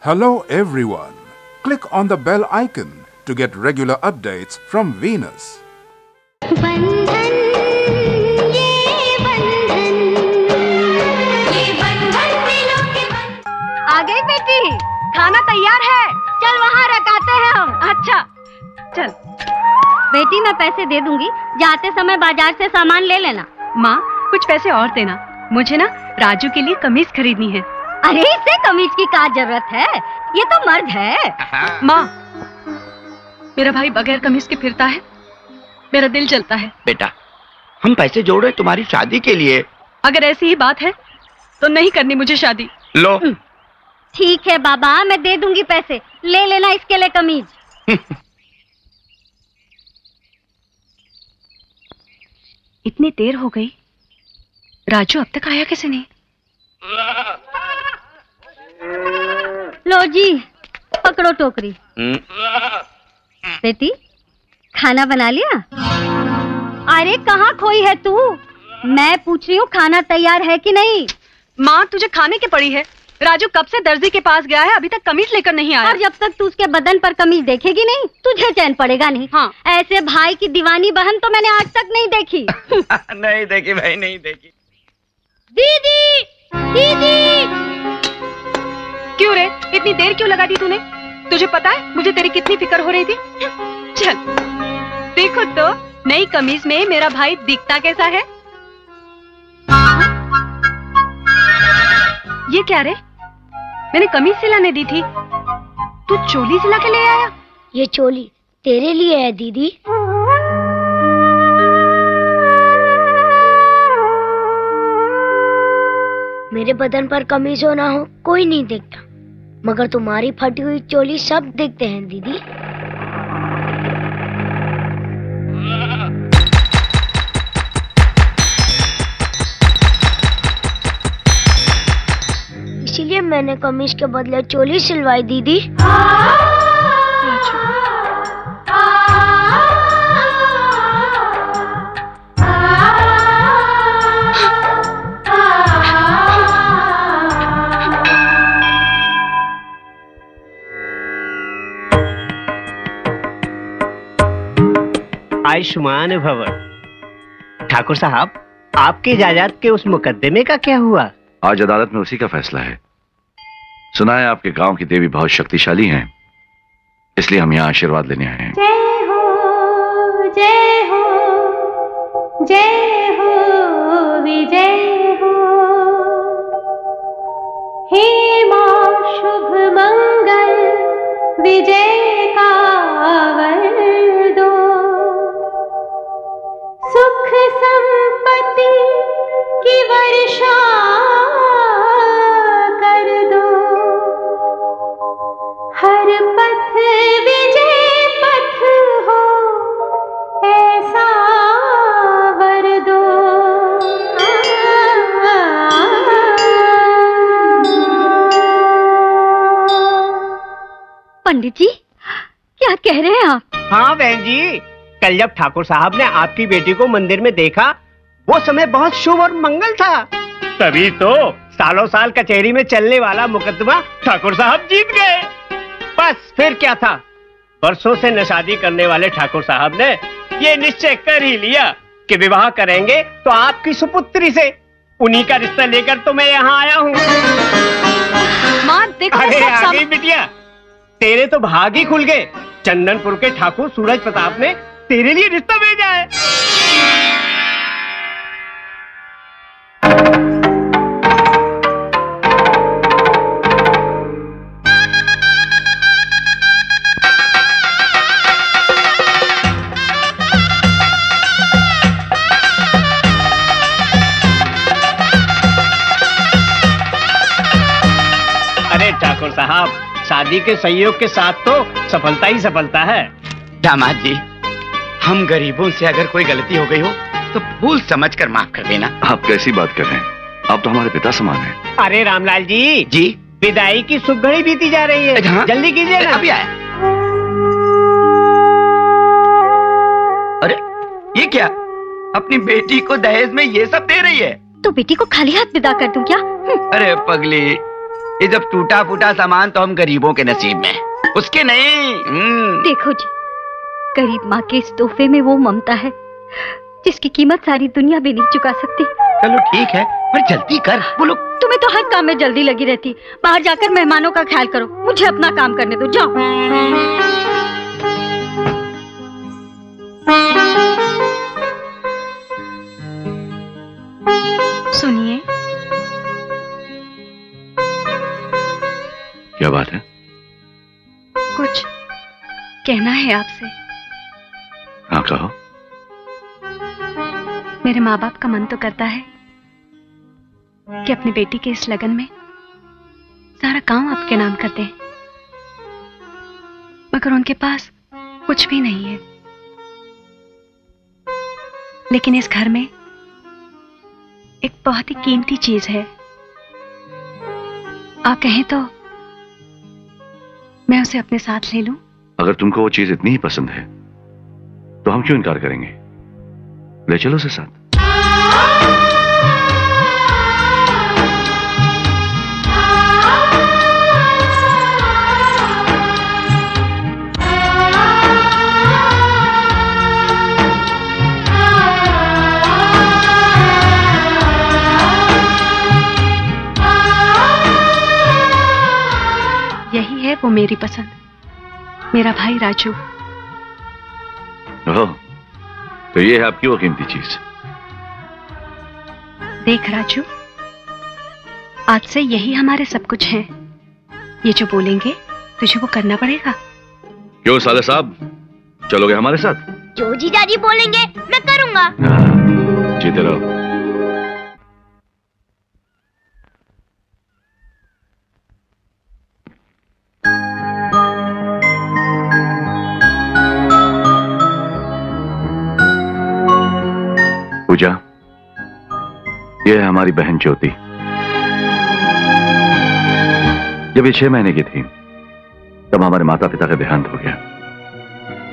Hello everyone. Click on the bell icon to get regular updates from Venus. आ गई बेटी, खाना तैयार है, चल वहाँ रखाते हैं हम। अच्छा चल बेटी, मैं पैसे दे दूंगी, जाते समय बाजार से सामान ले लेना। माँ कुछ पैसे और देना, मुझे ना राजू के लिए कमीज खरीदनी है। अरे इसे कमीज की क्या जरूरत है, ये तो मर्द है। माँ मेरा भाई बगैर कमीज के फिरता है, मेरा दिल जलता है। बेटा हम पैसे जोड़ रहे तुम्हारी शादी के लिए। अगर ऐसी ही बात है तो नहीं करनी मुझे शादी। लो ठीक है बाबा, मैं दे दूंगी पैसे, ले लेना इसके लिए कमीज। इतनी देर हो गई, राजू अब तक आया कैसे नहीं? लो जी पकड़ो टोकरी। बेटी खाना बना लिया? अरे कहाँ खोई है तू? मैं पूछ रही हूँ खाना तैयार है कि नहीं। माँ तुझे खाने की पड़ी है, राजू कब से दर्जी के पास गया है, अभी तक कमीज लेकर नहीं आया। और जब तक तू उसके बदन पर कमीज देखेगी नहीं, तुझे चैन पड़ेगा नहीं। हाँ। ऐसे भाई की दीवानी बहन तो मैंने आज तक नहीं देखी। नहीं देखी भाई, नहीं देखी। दीदी दीदी, क्यों रे, इतनी देर क्यों लगा दी तूने? तुझे पता है मुझे तेरी कितनी फिक्र हो रही थी। चल देखो तो नई कमीज में मेरा भाई दिखता कैसा है। ये क्या रे, मैंने कमीज सिलाने दी थी, तू चोली सिला के ले आया। ये चोली तेरे लिए है दीदी। मेरे बदन पर कमीज हो ना हो कोई नहीं देखता, मगर तुम्हारी फटी हुई चोली सब देखते हैं दीदी। इसीलिए मैंने कमीज के बदले चोली सिलवाई दीदी। आयुष्मान भव। ठाकुर साहब, आपकी जायदाद के उस मुकदमे का क्या हुआ? आज अदालत में उसी का फैसला है। सुना है आपके गांव की देवी बहुत शक्तिशाली हैं, इसलिए हम यहाँ आशीर्वाद लेने आए हैं। जय हो जय हो जय हो विजय हो, हे मां शुभ मंगल विजय का वर दो, सुख संपत्ति की वर्षा कर दो, हर पथ विजय पथ हो ऐसा वर दो। पंडित जी क्या कह रहे हैं आप? हाँ बहन जी, कल जब ठाकुर साहब ने आपकी बेटी को मंदिर में देखा, वो समय बहुत शुभ और मंगल था, तभी तो सालों साल कचहरी में चलने वाला मुकदमा ठाकुर साहब जीत गए। बस फिर क्या था, बरसों से न शादी करने वाले ठाकुर साहब ने ये निश्चय कर ही लिया कि विवाह करेंगे तो आपकी सुपुत्री से। उन्हीं का रिश्ता लेकर तो मैं यहाँ आया हूँ। माँ देखो, अरे आ गई बिटिया, तेरे तो भाग ही खुल गए। चंदनपुर के ठाकुर सूरज प्रताप ने तेरे लिए रिश्ता भेजा है। अरे ठाकुर साहब, शादी के सहयोग के साथ तो सफलता ही सफलता है। दामाद जी, हम गरीबों से अगर कोई गलती हो गई हो तो भूल समझ कर माफ कर देना। आप कैसी बात कर रहे हैं, आप तो हमारे पिता समान हैं। अरे रामलाल जी, जी विदाई की शुभ घड़ी बीती जा रही है। हाँ? जल्दी कीजिए ना। अभी आया। अरे ये क्या, अपनी बेटी को दहेज में ये सब दे रही है? तो बेटी को खाली हाथ विदा कर दूं क्या? अरे पगली, ये जब टूटा फूटा सामान तो हम गरीबों के नसीब में, उसके नहीं। देखो जी, गरीब माँ के इस तोहफे में वो ममता है जिसकी कीमत सारी दुनिया भी नहीं चुका सकती। चलो ठीक है, पर जल्दी कर। बोलो। तुम्हें तो हर काम में जल्दी लगी रहती। बाहर जाकर मेहमानों का ख्याल करो, मुझे अपना काम करने दो, जाओ। सुनिए। क्या बात है? कुछ कहना है आपसे। हाँ कहो। मेरे माँ बाप का मन तो करता है कि अपनी बेटी के इस लगन में सारा काम आपके नाम कर दें, मगर उनके पास कुछ भी नहीं है। लेकिन इस घर में एक बहुत ही कीमती चीज है। आप कहें तो मैं उसे अपने साथ ले लूं? अगर तुमको वो चीज इतनी ही पसंद है तो हम क्यों इनकार करेंगे? ले चलो उसे साथ। यही है वो मेरी पसंद, मेरा भाई राजू। ओह, तो ये है आपकी वो कीमती चीज। देख राजू, आज से यही हमारे सब कुछ है। ये जो बोलेंगे तुझे वो करना पड़ेगा। क्यों साले साहब, चलोगे हमारे साथ? जो जीजाजी बोलेंगे मैं करूंगा। जीते रहो। पूजा, ये है हमारी बहन ज्योति। जब ये 6 महीने की थी तब हमारे माता पिता का देहांत हो गया।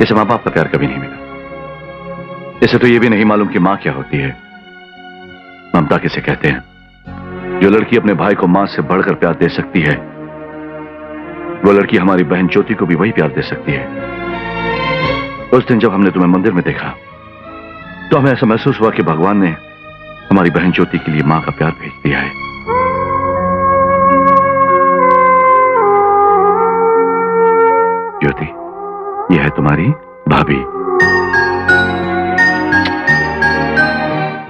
इसे माँ बाप का प्यार कभी नहीं मिला। इसे तो ये भी नहीं मालूम कि माँ क्या होती है, ममता किसे कहते हैं। जो लड़की अपने भाई को माँ से बढ़कर प्यार दे सकती है, वो लड़की हमारी बहन ज्योति को भी वही प्यार दे सकती है। उस दिन जब हमने तुम्हें मंदिर में देखा तो हमें ऐसा महसूस हुआ कि भगवान ने हमारी बहन ज्योति के लिए मां का प्यार भेज दिया है। ज्योति, यह है तुम्हारी भाभी।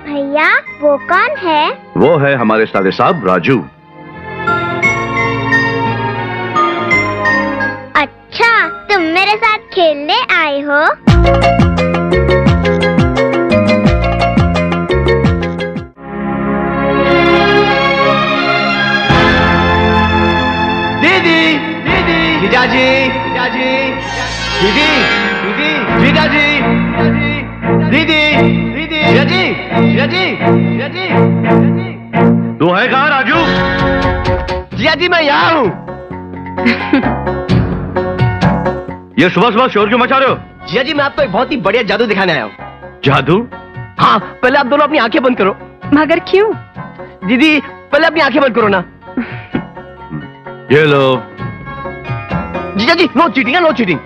भैया वो कौन है? वो है हमारे साले साहब राजू। अच्छा, तुम मेरे साथ खेलने आए हो? जीजाजी, जीजाजी, दीदी, दीदी, जीजाजी, दीदी, दीदी, जीजाजी, जीजाजी, जीजाजी, तू है कहाँ राजू? जीजाजी मैं यहाँ हूँ। ये सुबह सुबह शोर क्यों मचा रहे हो? जीजाजी मैं आपको एक बहुत ही बढ़िया जादू दिखाने आया हूँ। जादू? हाँ, पहले आप दोनों अपनी आंखें बंद करो। मगर क्यों? दीदी पहले अपनी आंखें बंद करो ना। ये लो। जीजाजी नो चीटिंग है, नो चीटिंग।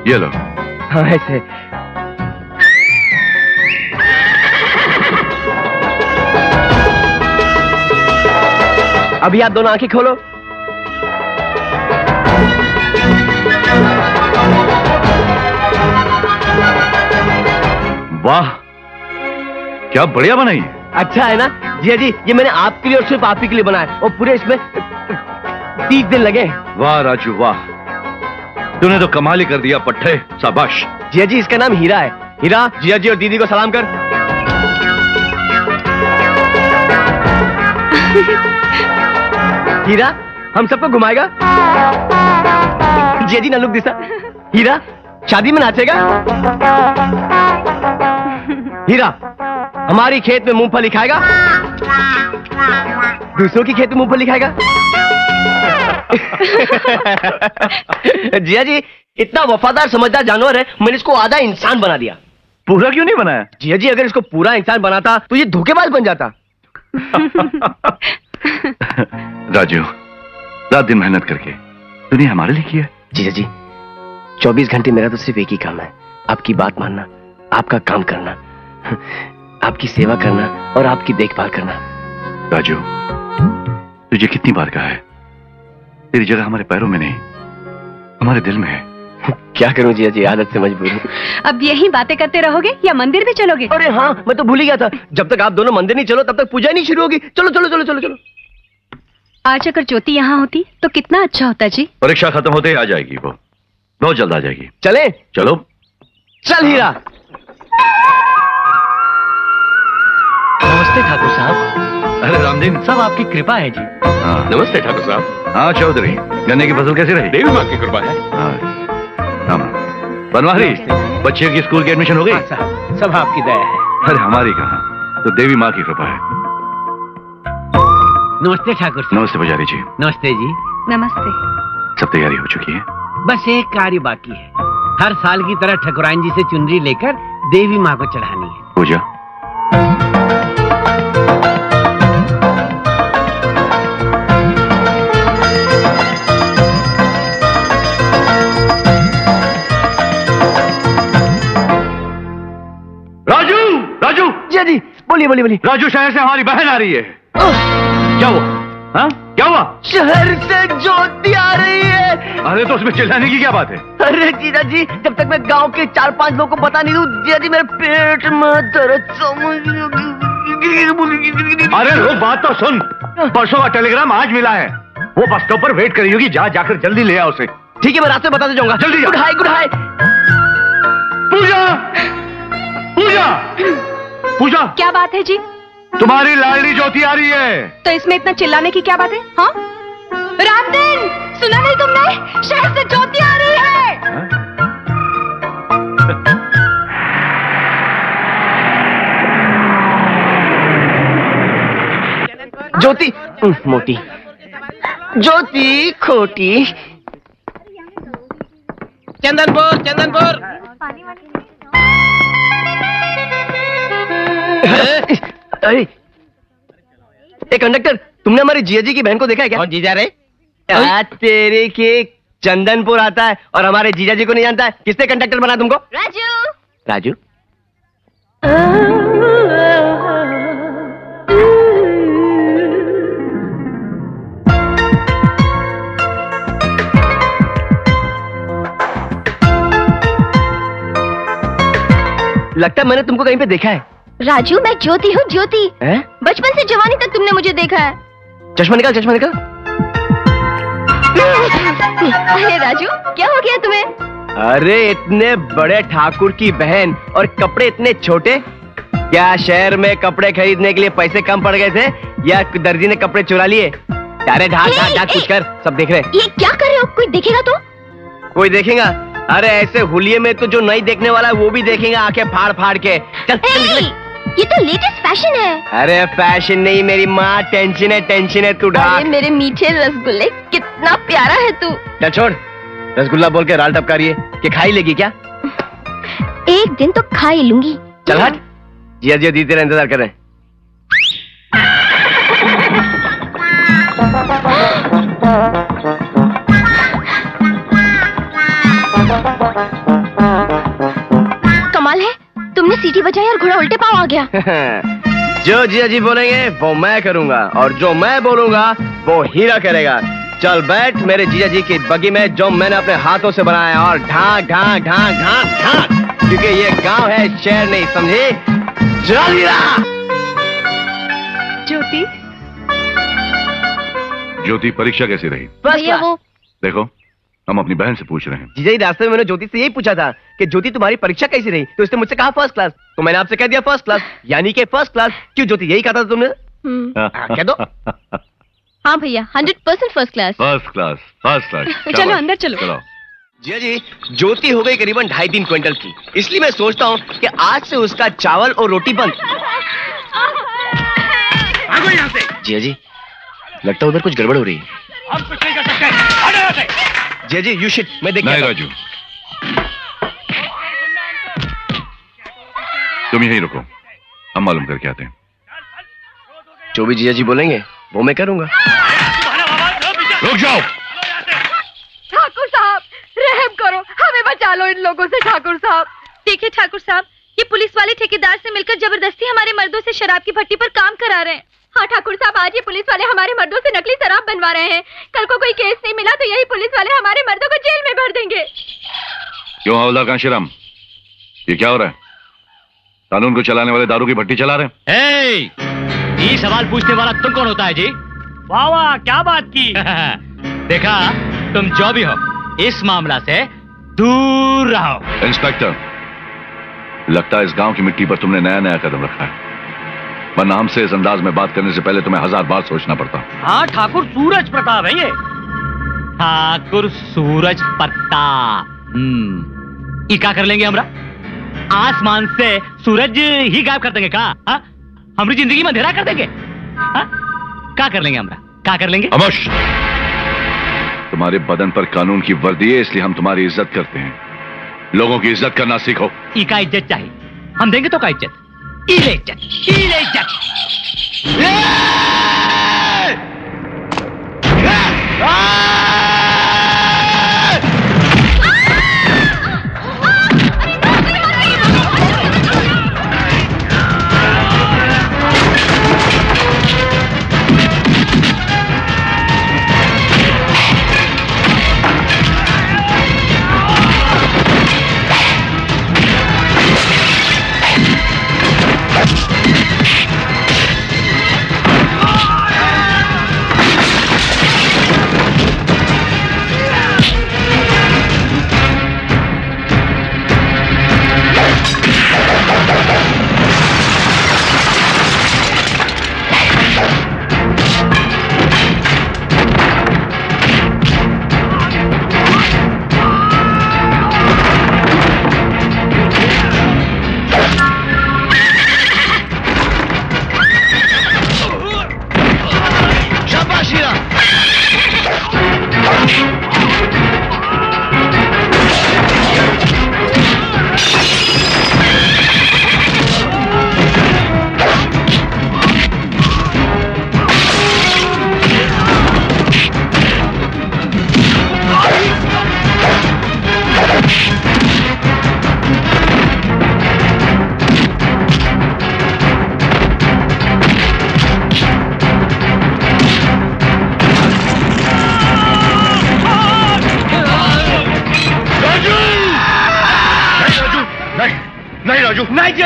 ये लो। हाँ ऐसे। अभी आप दोनों आंखें खोलो। वाह, क्या बढ़िया बनाई है। अच्छा है ना जीजाजी, ये मैंने आपके लिए और सिर्फ आप ही के लिए बनाया, और पूरे इसमें 30 दिन लगे। वाह राजू वाह, तूने तो कमाल ही कर दिया पट्टे, शाबाश। जीजाजी इसका नाम हीरा है। हीरा, जीजाजी और दीदी को सलाम कर। हीरा हम सबको घुमाएगा। जीजाजी ना लुक दिसा। हीरा शादी में नाचेगा। हीरा हमारी खेत में मूंगफली खाएगा, दूसरों की खेत में मूंगफली खाएगा। जीजाजी इतना वफादार समझदार जानवर है, मैंने इसको आधा इंसान बना दिया। पूरा क्यों नहीं बनाया? जीजाजी अगर इसको पूरा इंसान बनाता तो ये धोखेबाज बन जाता। राजू, रात दिन मेहनत करके तूने हमारे लिए किया। जीजा जी 24 घंटे मेरा तो सिर्फ एक ही काम है, आपकी बात मानना, आपका काम करना, आपकी सेवा करना और आपकी देखभाल करना। राजू, तुझे कितनी बार कहा है, तेरी जगह हमारे पैरों में नहीं हमारे दिल में है। क्या करूं जीजा जी, आदत से मजबूर हूं। अब यही बातें करते रहोगे या मंदिर भी चलोगे? अरे हाँ, मैं तो भूल ही गया था, जब तक आप दोनों मंदिर नहीं चलो तब तक पूजा ही नहीं शुरू होगी। चलो चलो चलो चलो चलो। आज अगर ज्योति यहाँ होती तो कितना अच्छा होता जी। परीक्षा खत्म होते ही आ जाएगी, वो बहुत जल्द आ जाएगी। चले? चलो। चल हीरा। नमस्ते ठाकुर साहब। अरे रामदीन, सब आपकी कृपा है जी। हाँ। नमस्ते ठाकुर साहब। हाँ चौधरी, गन्ने की फसल कैसी रही? देवी माँ की कृपा है। हाँ बनवारी, बच्चे की स्कूल की एडमिशन हो गई? साहब सब आपकी दया है। अरे हमारी कहाँ, तो देवी माँ की कृपा है। नमस्ते ठाकुर साहब। नमस्ते पुजारी जी। नमस्ते जी। नमस्ते। सब तैयारी हो चुकी है? बस एक कार्य बाकी है, हर साल की तरह ठकुराइन जी से चुनरी लेकर देवी माँ को चढ़ानी है। पूजा? राजू, राजू जी जी, बोलिए बोलिए बोलिए। राजू, शहर से हमारी बहन आ रही है। क्या हुआ? हाँ क्या हुआ? शहर से ज्योति आ रही है। अरे तो उसमें चिल्लाने की क्या बात है? अरे जीजा जी, जब तक मैं गांव के 4-5 लोगों को बता नहीं दूं, जीजा जी मेरे पेट में दर्द समझ। अरे रुक, बात तो सुन। परसों का टेलीग्राम आज मिला है, वो बस स्टॉप पर वेट कर रही होगी, जा जाकर जल्दी ले आ उसे। ठीक है, मैं रास्ते में बताते जाऊंगा। जल्दी जा। गुड हाय गुड हाय। पूजा, पूजा, पूजा, क्या बात है जी? तुम्हारी लाडली ज्योति आ रही है। तो इसमें इतना चिल्लाने की क्या बात है? हाँ रामदीन, सुना नहीं तुमने? शहर से ज्योति आ रही है। ज्योति मोटी, ज्योति खोटी। चंदनपुर चंदनपुर। अरे कंडक्टर, तुमने हमारी जिया जी की बहन को देखा है क्या? कौन जीजा रे? तेरे के चंदनपुर आता है और हमारे जीजा जी को नहीं जानता है। किसने कंडक्टर बना तुमको? राजू। राजू? लगता है मैंने तुमको कहीं पे देखा है। राजू, मैं ज्योति हूँ, ज्योति। बचपन से जवानी तक तुमने मुझे देखा है। चश्मा निकाल, चश्मा निकाल। अरे राजू, क्या हो गया तुम्हें? अरे इतने बड़े ठाकुर की बहन और कपड़े इतने छोटे। क्या शहर में कपड़े खरीदने के लिए पैसे कम पड़ गए थे या दर्जी ने कपड़े चुरा लिए? अरे ढाक ढाक ढाक कुछ कर, सब देख रहे। ये क्या कर रहे हो? कोई देखेगा तो? कोई देखेगा? अरे ऐसे हुलिये में तो जो नहीं देखने वाला है वो भी देखेगा, आंखें फाड़ फाड़ के। चल चल निकल। ये तो लेटेस्ट फैशन है। अरे फैशन नहीं मेरी माँ, टेंशन है तू ढाक। अरे मेरे मीठे रसगुल्ले, कितना प्यारा है तू। चल छोड़, रसगुल्ला बोल के राल टपका रही है कि खाई लेगी क्या? एक दिन तो खा ही लूंगी। चल हट, जिया जिया दीदी तेरा इंतजार कर रहे हैं। कमाल है, तुमने सीटी बजाई और घोड़ा उल्टे पांव आ गया। जो जिया जी बोलेंगे वो मैं करूंगा और जो मैं बोलूंगा वो हीरा करेगा। चल बैठ मेरे जिया जी की बगी में, जो मैंने अपने हाथों से बनाया, और ढांक ढांक ढांक ढांक ढांक, क्योंकि ये गांव है, शहर नहीं, समझे? चल हीरा। ज्योति, ज्योति, परीक्षा कैसी रही? भैया वो देखो, हम अपनी बहन से पूछ रहे हैं। जीजा जी, रास्ते में मैंने ज्योति से यही पूछा था कि ज्योति तुम्हारी परीक्षा कैसी रही, तो उसने मुझसे कहा फर्स्ट क्लास, तो मैंने आपसे कह दिया फर्स्ट क्लास, यानी कि फर्स्ट क्लास। क्यों ज्योति, यही कहा था तुमने? कह दो। हाँ भैया, 100% first class. First class, first class. चलो अंदर चलो। चलो। जिया जी, ज्योति हो गई करीबन 2.5-3 क्विंटल की, इसलिए मैं सोचता हूँ कि आज से उसका चावल और रोटी बंद। यहाँ से। जिया जी, लगता है उधर कुछ गड़बड़ हो रही है। हम कुछ नहीं कर सकते। हटो यहाँ से। जिया जी, यू शिट, मैं देख नहीं राजू, तुम यहीं रुको, हम मालूम करके आते हैं। जो भी जिया जी बोलेंगे वो मैं करूंगा। रुक जाओ। ठाकुर साहब, रहम करो, हमें बचा लो इन लोगों से। ठाकुर साहब, देखिए ठाकुर साहब, ये पुलिस वाले ठेकेदार से मिलकर जबरदस्ती हमारे मर्दों से शराब की भट्टी पर काम करा रहे हैं। हाँ ठाकुर साहब, आज ये पुलिस वाले हमारे मर्दों से नकली शराब बनवा रहे हैं। कल को कोई केस नहीं मिला तो यही पुलिस वाले हमारे मर्दों को जेल में भर देंगे। क्यों हवलदार कांशीराम, ये क्या हो रहा है? कानून को चलाने वाले दारू की भट्टी चला रहे हैं? ये सवाल पूछने वाला तुम कौन होता है जी? वाह वाह, क्या बात की। देखा, तुम जो भी हो इस मामला से दूर रहो। इंस्पेक्टर, लगता है इस गांव की मिट्टी पर तुमने नया नया कदम रखा है, वरना हमसे इस अंदाज में बात करने से पहले तुम्हें 1000 बार सोचना पड़ता। हाँ, ठाकुर सूरज प्रताप है ये। ठाकुर सूरज प्रताप। ये क्या कर लेंगे हमरा? आसमान से सूरज ही गायब कर देंगे का? हमारी जिंदगी में अंधेरा कर देंगे? क्या कर लेंगे हमरा? क्या कर लेंगे? खामोश। तुम्हारे बदन पर कानून की वर्दी है, इसलिए हम तुम्हारी इज्जत करते हैं। लोगों की इज्जत करना सीखो। ई का इज्जत चाहिए, हम देंगे तो का इज्जत? इज्जत।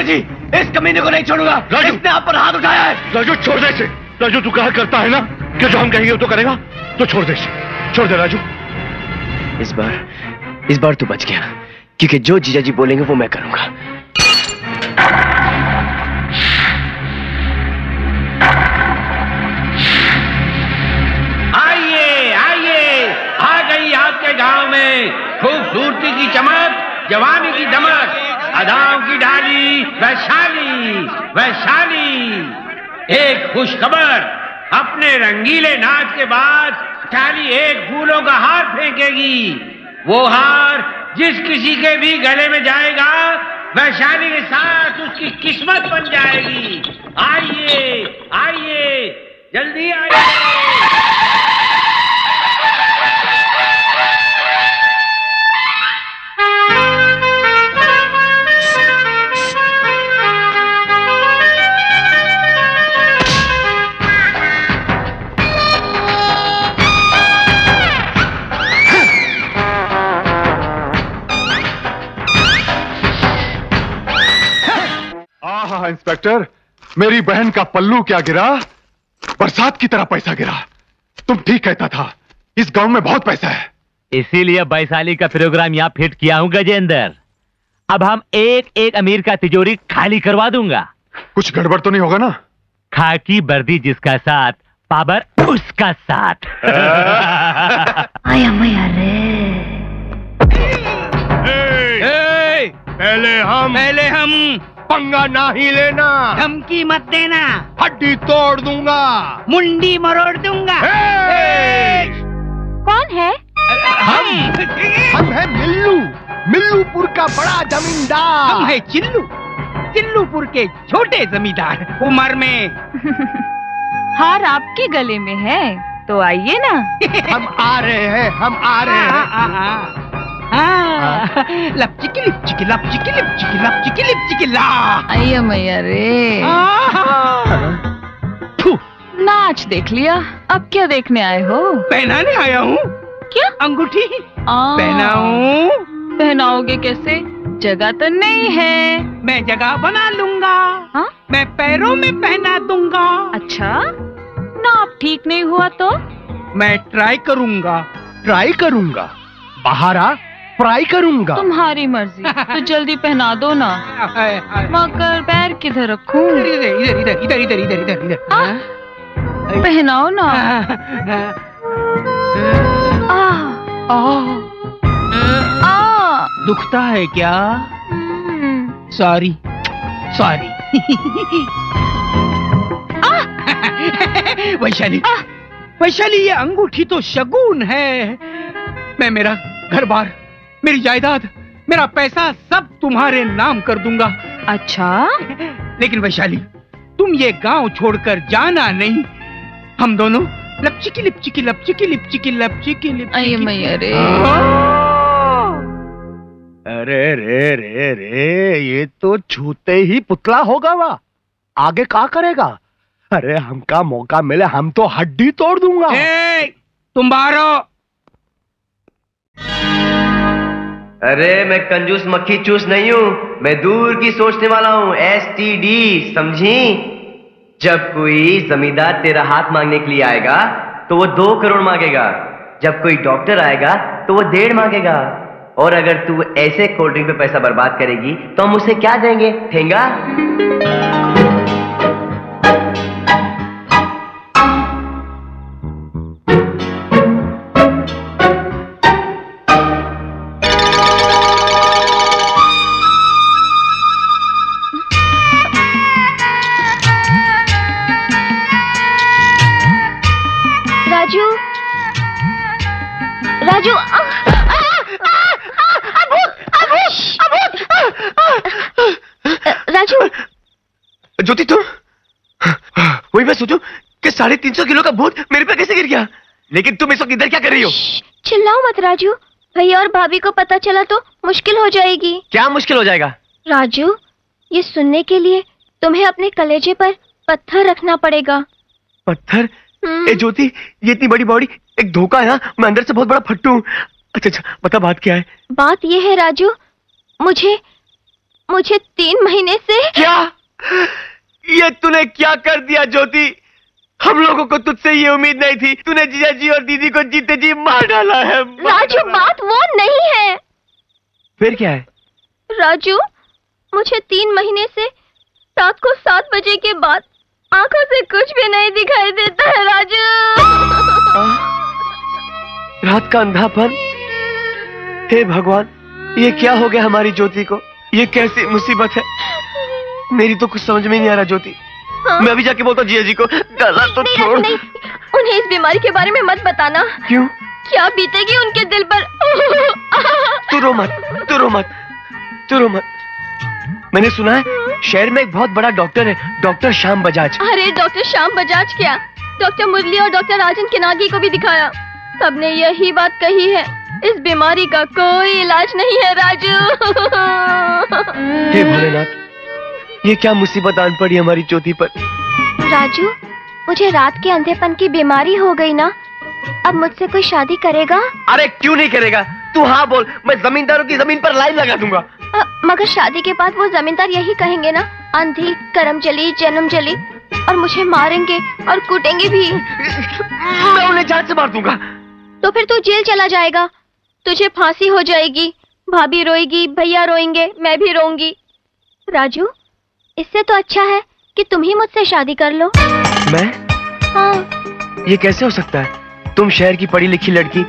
जी, इस कमीने को नहीं छोड़ूंगा। राजू, इसने आप पर हाथ उठाया है। राजू छोड़ दे इसे। राजू तू कहा करता है ना कि जो हम कहेंगे वो तो करेगा, तो छोड़ दे इसे, छोड़ दे राजू। इस बार तू बच गया, क्योंकि जो जीजा जी बोलेंगे वो मैं करूंगा। आइए आइए, आ गई आपके गांव में खूबसूरती की चमक, जवानी की दमक, अदाओं की डाली वैशाली वैशाली। एक खुशखबर, अपने रंगीले नाच के बाद वैशाली एक फूलों का हार फेंकेगी। वो हार जिस किसी के भी गले में जाएगा, वैशाली के साथ उसकी किस्मत बन जाएगी। आइए आइए, जल्दी आइए। इंस्पेक्टर, मेरी बहन का पल्लू क्या गिरा, बरसात की तरह पैसा गिरा। तुम ठीक कहता था, इस गांव में बहुत पैसा है। इसीलिए वैशाली का प्रोग्राम यहाँ फिट किया हूँ गजेंद्र। अब हम एक एक अमीर का तिजोरी खाली करवा दूंगा। कुछ गड़बड़ तो नहीं होगा ना? खाकी वर्दी जिसका साथ, पावर उसका साथ। आया मैया रे। पहले हम पंगा ना ही लेना, धमकी मत देना, हड्डी तोड़ दूंगा, मुंडी मरोड़ दूंगा। कौन है? हम है मिल्लूपुर का बड़ा जमींदार। हम है चिल्लूपुर के छोटे जमींदार। उम्र में हार आपके गले में है, तो आइए ना। हम आ रहे हैं, हम आ रहे हैं। लपचिकी लिपचिकी लपचिकी लिपचिकी लपचिकी लिपचिकी ला। आइए मैया रे। नाच देख लिया, अब क्या देखने आए हो? पहनाने आया हूँ। क्या? अंगूठी पहनाऊं? पहनाओगे कैसे? जगह तो नहीं है। मैं जगह बना लूंगा। हाँ? मैं पैरों में पहना दूंगा। अच्छा, नाप ठीक नहीं हुआ तो? मैं ट्राई करूंगा, ट्राई करूंगा। बाहर आ, ट्राई करूंगा। तुम्हारी मर्जी, तो जल्दी पहना दो ना। मगर पैर किधर रखूं? इधर इधर इधर इधर इधर इधर इधर इधर। पहनाओ ना। दुखता है क्या? Sorry sorry. वैशाली, वैशाली, ये अंगूठी तो शगुन है। मैं मेरा घर बार, मेरी जायदाद, मेरा पैसा सब तुम्हारे नाम कर दूंगा। अच्छा? लेकिन वैशाली, तुम ये गांव छोड़कर जाना नहीं। हम दोनों लपचिकी लिपचिकी लपचिकी लिपचिकी लपचिकी लिपचिकी। मैया रे। अरे रे रे रे, ये तो छूते ही पुतला होगा। वा आगे क्या करेगा? अरे हमका मौका मिले हम तो हड्डी तोड़ दूंगा। तुम बाहर हो। अरे मैं कंजूस मक्खी चूस नहीं हूँ, मैं दूर की सोचने वाला हूँ। STD, समझी? जब कोई जमींदार तेरा हाथ मांगने के लिए आएगा तो वो 2 करोड़ मांगेगा। जब कोई डॉक्टर आएगा तो वो 1.5 मांगेगा। और अगर तू ऐसे कोल्ड ड्रिंक पे पैसा बर्बाद करेगी तो हम उसे क्या देंगे? ठेंगा? राजू, राजू, राजू। ज्योति, तुम? वही मैं सोचूं कि 350 किलो का भूत मेरे पे कैसे गिर गया। लेकिन तुम इस वक्त इधर क्या कर रही हो? चिल्लाओ मत राजू, भैया और भाभी को पता चला तो मुश्किल हो जाएगी। क्या मुश्किल हो जाएगा? राजू, ये सुनने के लिए तुम्हें अपने कलेजे पर पत्थर रखना पड़ेगा। पत्थर? ए ज्योति, ये इतनी बड़ी बॉडी एक धोखा है ना। मैं अंदर से बहुत बड़ा फट्टू हूँ। अच्छा, बता बात क्या है? बात ये है राजू, मुझे 3 महीने से। क्या? ये तूने क्या कर दिया ज्योति? हम लोगों को तुझसे ये उम्मीद नहीं थी। तूने जीजा जी और दीदी को जीते जी मार डाला है। राजू, बात वो नहीं है। फिर क्या है? राजू, मुझे 3 महीने से रात को 7 बजे के बाद आंखों से कुछ भी नहीं दिखाई देता है राजू। रात का अंधापन? हे भगवान, ये क्या हो गया हमारी ज्योति को? ये कैसी मुसीबत है? मेरी तो कुछ समझ में नहीं आ रहा ज्योति। हाँ? मैं अभी जाके बोलता जीजा जी को। गला तो छोड़। नहीं, उन्हें इस बीमारी के बारे में मत बताना। क्यों? क्या बीतेगी उनके दिल पर? तू रो मत, तू रो मत, तू रो मत। मैंने सुना है शहर में एक बहुत बड़ा डॉक्टर है, डॉक्टर श्याम बजाज। अरे डॉक्टर श्याम बजाज क्या, डॉक्टर मुरली और डॉक्टर राजन किनागी को भी दिखाया। सबने यही बात कही है, इस बीमारी का कोई इलाज नहीं है राजू। हे भोलेनाथ, ये क्या मुसीबत आन पड़ी हमारी ज्योति पर। राजू, मुझे रात के अंधेपन की बीमारी हो गई ना। अब मुझसे कोई शादी करेगा? अरे क्यों नहीं करेगा? तू हाँ बोल, मैं जमींदारों की जमीन पर लाइन लगा दूंगा। मगर शादी के बाद वो जमींदार यही कहेंगे ना, अंधी, करम जली, जन्म जली, और मुझे मारेंगे और कूटेंगे भी। मैं उन्हें जान से मार दूंगा। तो फिर तू जेल चला जाएगा, तुझे फांसी हो जाएगी, भाभी रोएगी, भैया रोएंगे, मैं भी रोऊंगी। राजू, इससे तो अच्छा है कि तुम ही मुझसे शादी कर लो। मैं? हाँ। ये कैसे हो सकता है? तुम शहर की पढ़ी लिखी लड़की,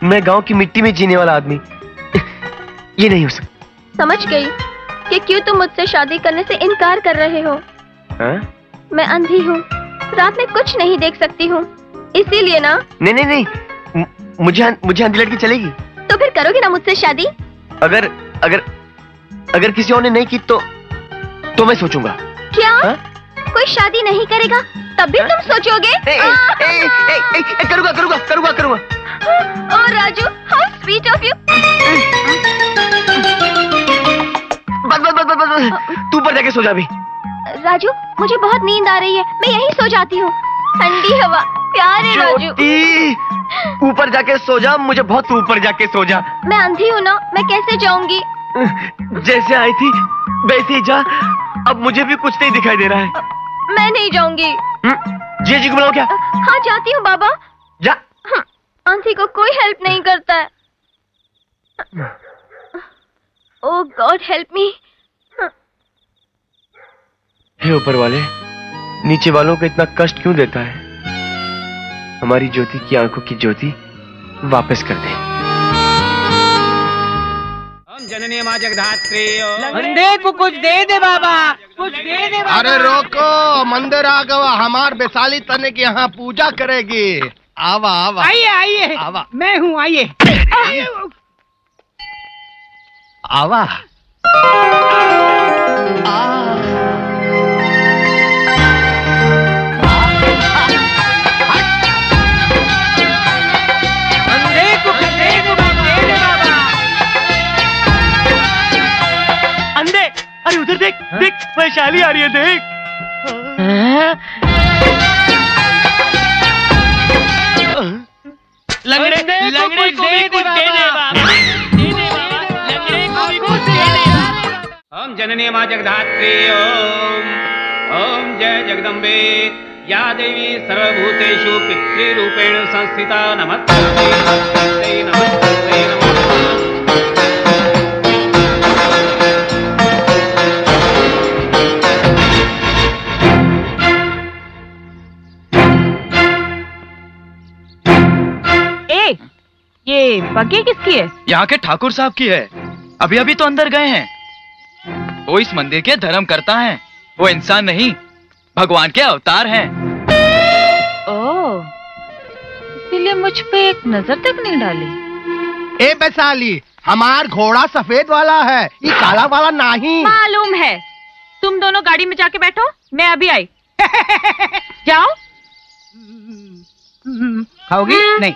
मैं गांव की मिट्टी में जीने वाला आदमी। ये नहीं हो सकता। समझ गई कि क्यों तुम मुझसे शादी करने से इनकार कर रहे हो। मैं अंधी हूँ, रात में कुछ नहीं देख सकती हूँ, इसीलिए ना। नहीं नहीं नहीं, मुझे अंधी लड़की चलेगी। तो फिर करोगे ना मुझसे शादी? अगर अगर अगर किसी और ने नहीं की तो मैं सोचूंगा। क्या? कोई शादी नहीं करेगा तब भी तुम सोचोगे? करूँगा करूँगा करूँगा करूँगा। Oh Raju, how sweet of you. बस तू ऊपर जाके सो जा भी। राजू, मुझे बहुत नींद आ रही है, मैं यहीं सो जाती हूँ। ठंडी हवा, प्यार है राजू। ऊपर जाके सो जा, मुझे बहुत ऊपर जाके सो जा। मैं अंधी हूँ ना, मैं कैसे जाऊंगी? जैसे आई थी वैसे ही जा, अब मुझे भी कुछ नहीं दिखाई दे रहा है। मैं नहीं जाऊंगी। जी को बुलाओ क्या? हाँ जाती हूँ बाबा। जा। अंधी को कोई हेल्प नहीं करता है। ओह गॉड हेल्प मी। हे ऊपर वाले, नीचे वालों को इतना कष्ट क्यों देता है? हमारी ज्योति की आंखों की ज्योति वापस कर दे। जननी मां जगधात्री। अंधे को कुछ दे दे बाबा, कुछ दे दे बाबा। अरे रोको, मंदिर आ गवा, हमार वैशाली तने की यहाँ पूजा करेगी। आवा आवा। आइए आइए, आवा। मैं हूँ, आइए। आवा। अंधे को दे दे बाबा। अंधे, अरे उधर देख, देख वैशाली आ रही है, देख। लंगड़े लंगड़े को भी कुछ दे दे बाबा, दे दे बाबा, लंगड़े को भी कुछ दे दे बाबा। ओम जननी मां जगधात्री। ओम जय जगदम्बे। या देवी सर्वभूतेषु पितृरूपेण संस्थिता। नमस्ते नमस्ते नमस्ते नमः। ये बग्गी किसकी है? यहाँ के ठाकुर साहब की है। अभी अभी तो अंदर गए हैं। वो इस मंदिर के धर्म करता है। वो इंसान नहीं, भगवान के अवतार हैं। ओह, इसीलिए मुझ पे एक नजर तक नहीं डाली। ए वैशाली, हमार घोड़ा सफेद वाला है, ये काला वाला नहीं। मालूम है। तुम दोनों गाड़ी में जाके बैठो, मैं अभी आई। जाओ। खाओगी? नहीं।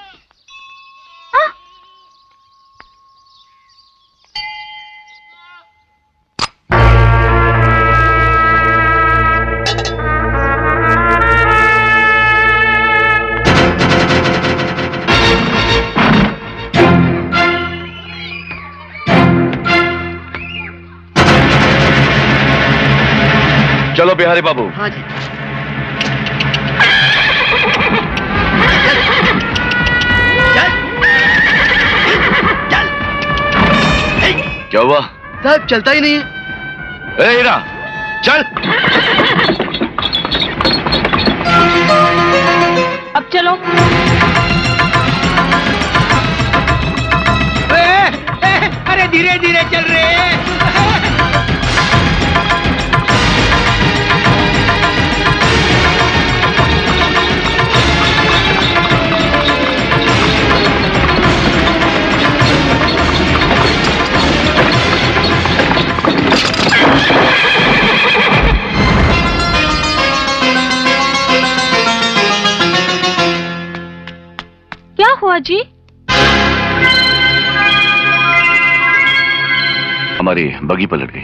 चलो बिहारी बाबू। हाँ जी। क्या हुआ? साहब चलता ही नहीं है। ए हीरा, चल। अब चलो। अरे धीरे धीरे चल रहे हैं। क्या हुआ जी? हमारी बग्गी पलट गई।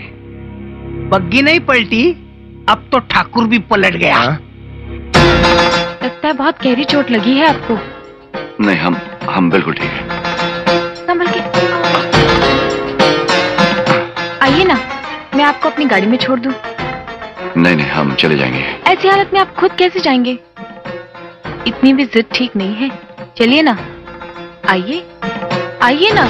बग्गी नहीं पलटी, अब तो ठाकुर भी पलट गया। लगता है बहुत गहरी चोट लगी है आपको। नहीं, हम बिल्कुल ठीक हैं। संभल के आइए ना, मैं आपको अपनी गाड़ी में छोड़ दूं। नहीं नहीं, हम चले जाएंगे। ऐसी हालत में आप खुद कैसे जाएंगे? इतनी भी जिद ठीक नहीं है। चलिए ना, आइए आइए ना।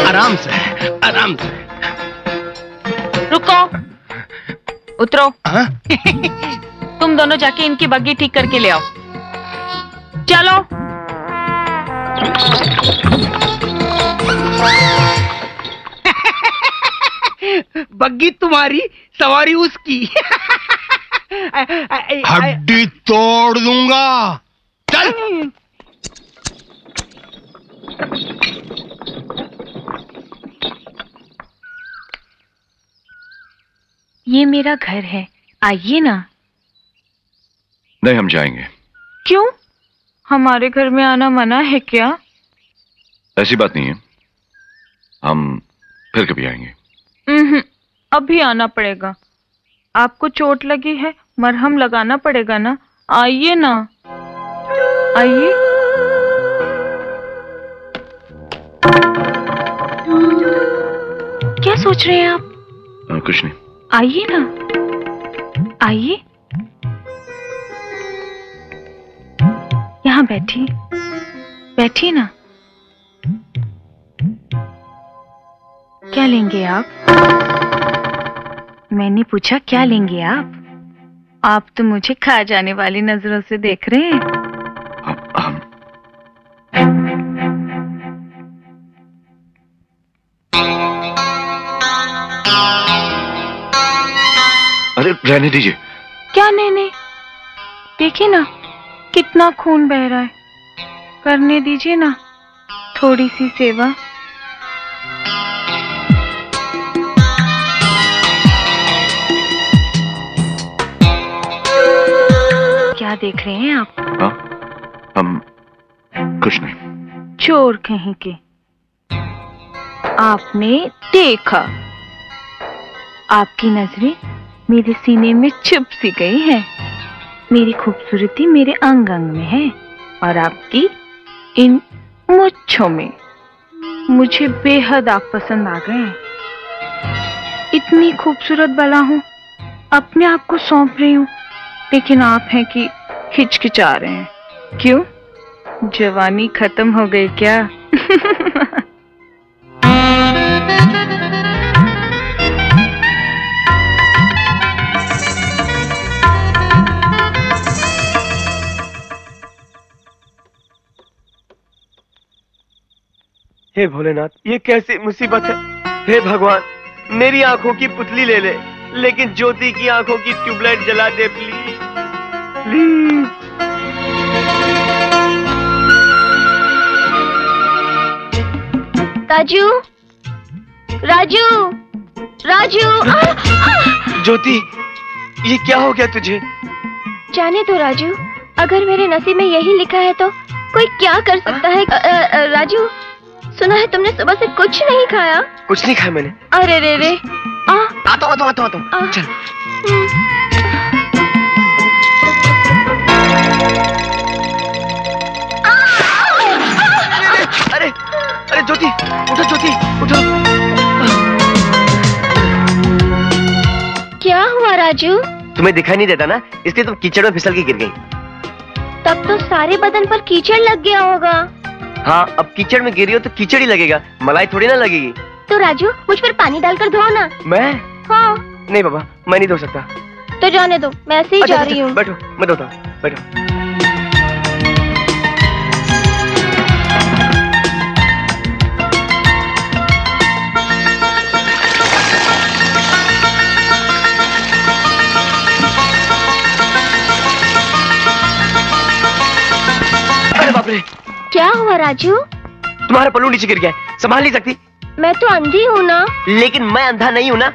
आराम से, आराम से। रुको, उतरो। तुम दोनों जाके इनकी बग्गी ठीक करके ले आओ। चलो। बग्गी तुम्हारी, सवारी उसकी। हड्डी तोड़ दूंगा। चल। ये मेरा घर है, आइए ना। नहीं, हम जाएंगे। क्यों? हमारे घर में आना मना है क्या? ऐसी बात नहीं है, हम फिर कभी आएंगे। अभी आना पड़ेगा। आपको चोट लगी है, मरहम लगाना पड़ेगा ना। आइए ना, आइए। क्या सोच रहे हैं आप? कुछ नहीं। आइए ना, आइए। यहाँ बैठिए, बैठिए ना। क्या लेंगे आप? मैंने पूछा क्या लेंगे आप? आप तो मुझे खा जाने वाली नजरों से देख रहे हैं। अरे रहने दीजिए। क्या नहीं, देखिए ना कितना खून बह रहा है। करने दीजिए ना थोड़ी सी सेवा। क्या देख रहे हैं आप? हाँ, हम कुछ नहीं। चोर कहीं के। आपने देखा, आपकी नजरें मेरे सीने में छुप सी गई हैं। मेरी खूबसूरती मेरे अंग अंग में है और आपकी इन मुच्छों में। मुझे बेहद आप पसंद आ गए हैं। इतनी खूबसूरत भला हूं, अपने आप को सौंप रही हूं, लेकिन आप हैं कि हिचकिचा रहे हैं। क्यों? जवानी खत्म हो गई क्या? हे भोलेनाथ, ये कैसी मुसीबत है। हे भगवान, मेरी आंखों की पुतली ले ले, लेकिन ज्योति की आंखों की ट्यूबलाइट जला दे प्लीज, प्लीज। राजू, राजू, राजू। ज्योति, ये क्या हो गया तुझे? जाने दो राजू, अगर मेरे नसीब में यही लिखा है तो कोई क्या कर सकता है। राजू, सुना है तुमने सुबह से कुछ नहीं खाया? कुछ नहीं खाया मैंने। अरे रे रे। आता हूँ। चल। अरे अरे ज्योति, उठो ज्योति, उठो। क्या हुआ राजू? तुम्हें दिखाई नहीं देता ना, इसलिए तुम कीचड़ में फिसल के गिर गई। तब तो सारे बदन पर कीचड़ लग गया होगा। हाँ, अब कीचड़ में गिरी हो तो कीचड़ ही लगेगा, मलाई थोड़ी ना लगेगी। तो राजू, मुझ पर पानी डालकर धो ना। मैं? हाँ। नहीं बाबा, मैं नहीं धो सकता। तो जाने दो, मैं ऐसे ही जा रही हूँ। बैठो, मैं धोता हूँ, बैठो। अरे बाप रे! क्या हुआ राजू? तुम्हारा पल्लू नीचे गिर गया है, संभाल नहीं सकती? मैं तो अंधी हूँ ना। लेकिन मैं अंधा नहीं हूँ ना।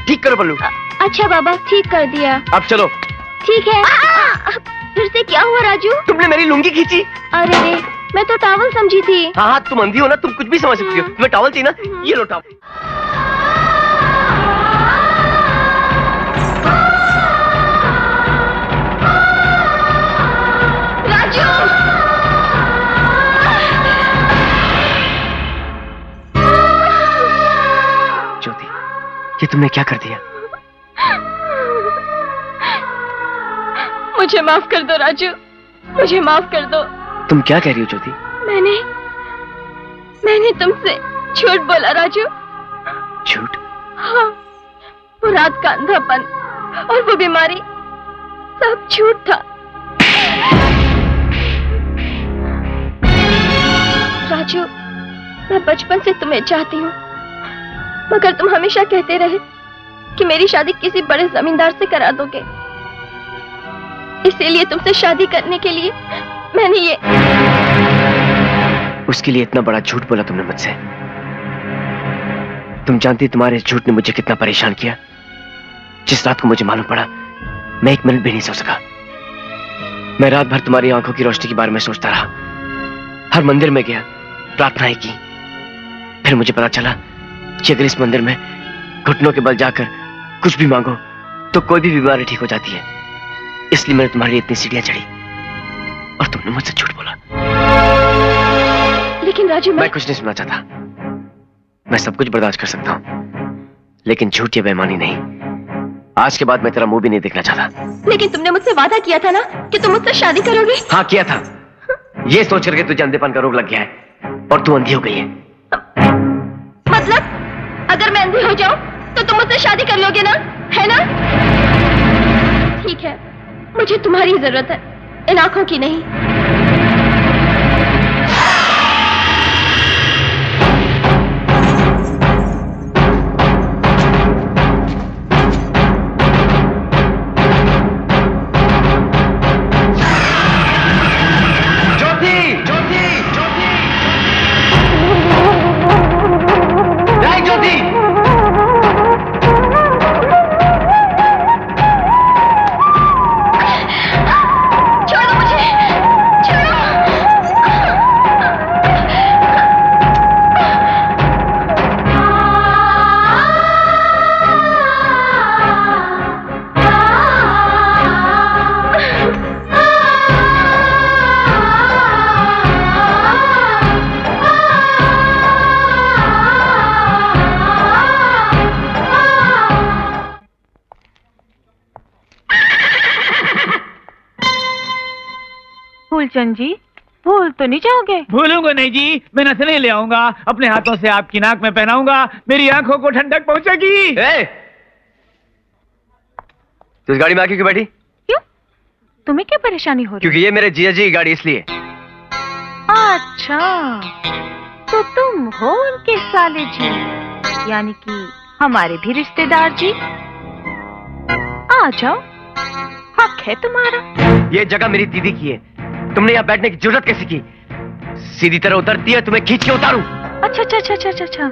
ठीक करो पल्लू। अच्छा बाबा, ठीक कर दिया। अब चलो। ठीक है। फिर से क्या हुआ राजू? तुमने मेरी लुंगी खींची। अरे रे, मैं तो टॉवल समझी थी। हाँ, तुम अंधी हो ना, तुम कुछ भी समझ सकती हो। तुम्हें टॉवल चाहिए ना, ये लो टॉवल। ये तुमने क्या कर दिया? मुझे माफ कर दो राजू, मुझे माफ कर दो। तुम क्या कह रही हो ज्योति? मैंने तुमसे झूठ बोला राजू। झूठ? हाँ, वो रात का अंधापन और वो बीमारी सब झूठ था। राजू, मैं बचपन से तुम्हें चाहती हूँ, मगर तुम हमेशा कहते रहे कि मेरी शादी किसी बड़े जमींदार से करा दोगे। इसीलिए तुमसे शादी करने के लिए मैंने उसके लिए इतना बड़ा झूठ बोला तुमने मुझसे। तुम जानती तुम्हारे इस झूठ ने मुझे कितना परेशान किया। जिस रात को मुझे मालूम पड़ा, मैं एक मिनट भी नहीं सो सका। मैं रात भर तुम्हारी आंखों की रोशनी के बारे में सोचता रहा। हर मंदिर में गया, प्रार्थनाएं की। फिर मुझे पता चला कि अगर इस मंदिर में घुटनों के बल जाकर कुछ भी मांगो तो कोई भी बीमारी ठीक हो जाती है। इसलिए मैंने तुम्हारे लिए इतनी सीढ़ियां चढ़ी और तुमने मुझसे झूठ बोला। लेकिन राजू, मैं कुछ नहीं सुनना चाहता। मैं सब कुछ बर्दाश्त कर सकता हूं, लेकिन झूठ या बेईमानी नहीं। आज के बाद मैं तेरा मुंह भी नहीं देखना चाहता। लेकिन तुमने मुझसे वादा किया था ना कि तुम मुझसे शादी करोगे। हाँ किया था। ये सोच करके तुझे अंधेपन का रोग लग गया है और तू अंधी हो गई है। मतलब अगर मैं अंधी हो जाऊं तो तुम मुझसे शादी कर लोगे ना, है ना? ठीक है, मुझे तुम्हारी जरूरत है, इन आंखों की नहीं। फूलचंद जी, भूल तो नहीं जाओगे? भूलूंगा नहीं जी, मैं नथनी ले आऊंगा, अपने हाथों से आपकी नाक में पहनाऊंगा, मेरी आंखों को ठंडक पहुंचेगी। तू इस गाड़ी में आके क्यों बैठी? क्यों? तुम्हें क्या परेशानी हो रही? क्योंकि ये मेरे जिया जी की गाड़ी, इसलिए। अच्छा, तो तुम हो उनके साले जी, यानी कि हमारे भी रिश्तेदार जी। आ जाओ, हक है तुम्हारा। ये जगह मेरी दीदी की है, तुमने यहाँ बैठने की जरूरत कैसे की? सीधी तरह उतरती है, तुम्हें खींच के उतारूं। अच्छा अच्छा अच्छा अच्छा अच्छा,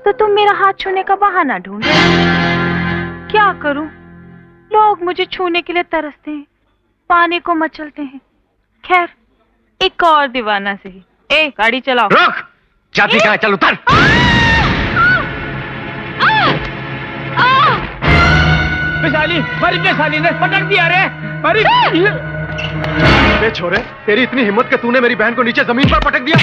तो तुम मेरा हाथ छूने का बहाना ढूंढ रहे हो। क्या करूं, लोग मुझे छूने के लिए तरसते हैं, पाने को मचलते हैं। खैर, एक और दीवाना सही। ए, गाड़ी चलाओ। रुक, जाती कहाँ है? चल उतर। वैशाली, हमारी वैशाली ने पटक दिया रे, हमारी। बे छोरे, तेरी इतनी हिम्मत कि तूने मेरी बहन को नीचे जमीन पर पटक दिया।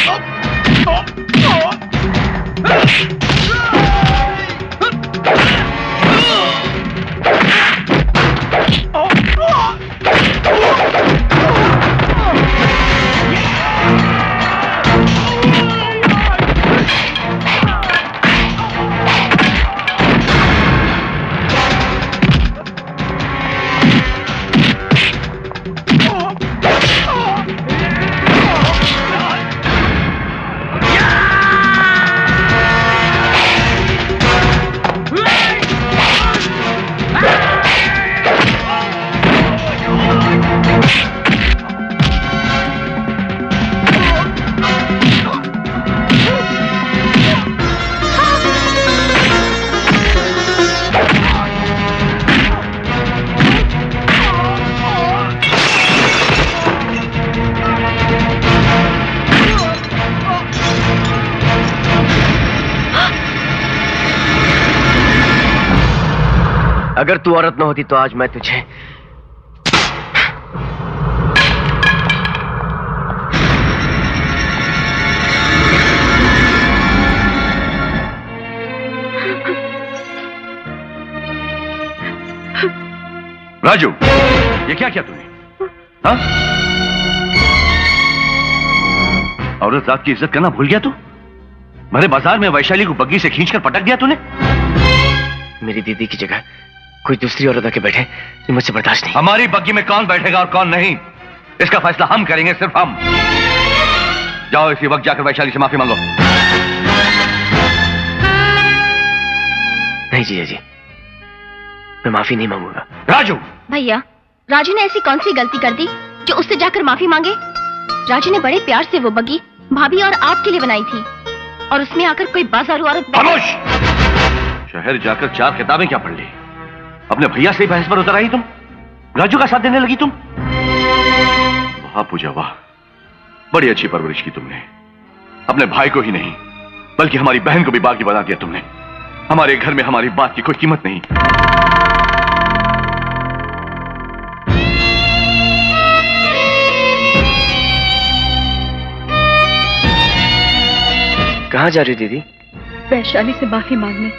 अगर तू औरत न होती तो आज मैं तुझे राजू, ये क्या किया तूने? हाँ? औरत जात की इज्जत करना भूल गया तू? भरे बाजार में वैशाली को बग्गी से खींचकर पटक दिया तूने? मेरी दीदी की जगह कोई दूसरी औरत आके बैठे, ये मुझसे बर्दाश्त नहीं। हमारी बग्गी में कौन बैठेगा और कौन नहीं, इसका फैसला हम करेंगे, सिर्फ हम। जाओ इसी वक्त जाकर वैशाली से माफी मांगो। नहीं जीजा जी, मैं माफी नहीं मांगूंगा। राजू! भैया, राजू ने ऐसी कौन सी गलती कर दी जो उससे जाकर माफी मांगे? राजू ने बड़े प्यार से वो बग्गी भाभी और आपके लिए बनाई थी, और उसमें आकर कोई बाजारू औरत। खामोश! शहर जाकर 4 किताबें क्या पढ़ ली? अपने भैया से बहस पर उतर आई तुम? राजू का साथ देने लगी तुम? वाह पूजा वाह, बड़ी अच्छी परवरिश की तुमने। अपने भाई को ही नहीं बल्कि हमारी बहन को भी बागी बना दिया तुमने। हमारे घर में हमारी बात की कोई कीमत नहीं। कहाँ जा रही हो दीदी? वैशाली से माफी मांगने।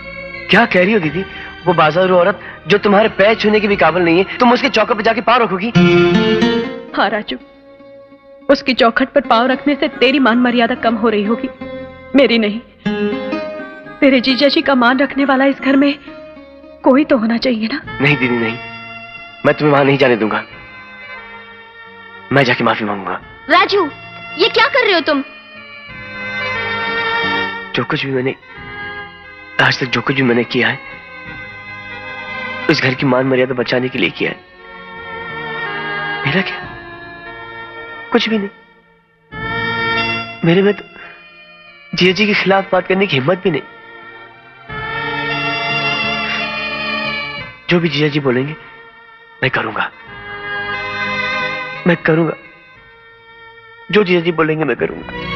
क्या कह रही हो दीदी? वो बाजारू औरत जो तुम्हारे पैर छूने की भी काबिल नहीं है, तुम उसके चौखट पर जाके पाँव रखोगी? हाँ राजू, उसकी चौखट पर पाँव रखने से तेरी मान मर्यादा कम हो रही होगी, मेरी नहीं। तेरे जीजा जी का मान रखने वाला इस घर में कोई तो होना चाहिए ना। नहीं दीदी नहीं, मैं तुम्हें वहां नहीं जाने दूंगा। मैं जाके माफी मांगूंगा। राजू, ये क्या कर रहे हो तुम? जो कुछ भी मैंने आज तक किया है, इस घर की मान मर्यादा बचाने के लिए किया है। मेरा क्या? कुछ भी नहीं। मेरे में तो जिया जी के खिलाफ बात करने की हिम्मत भी नहीं। जो भी जिया जी बोलेंगे मैं करूंगा। जो जिया जी बोलेंगे मैं करूंगा।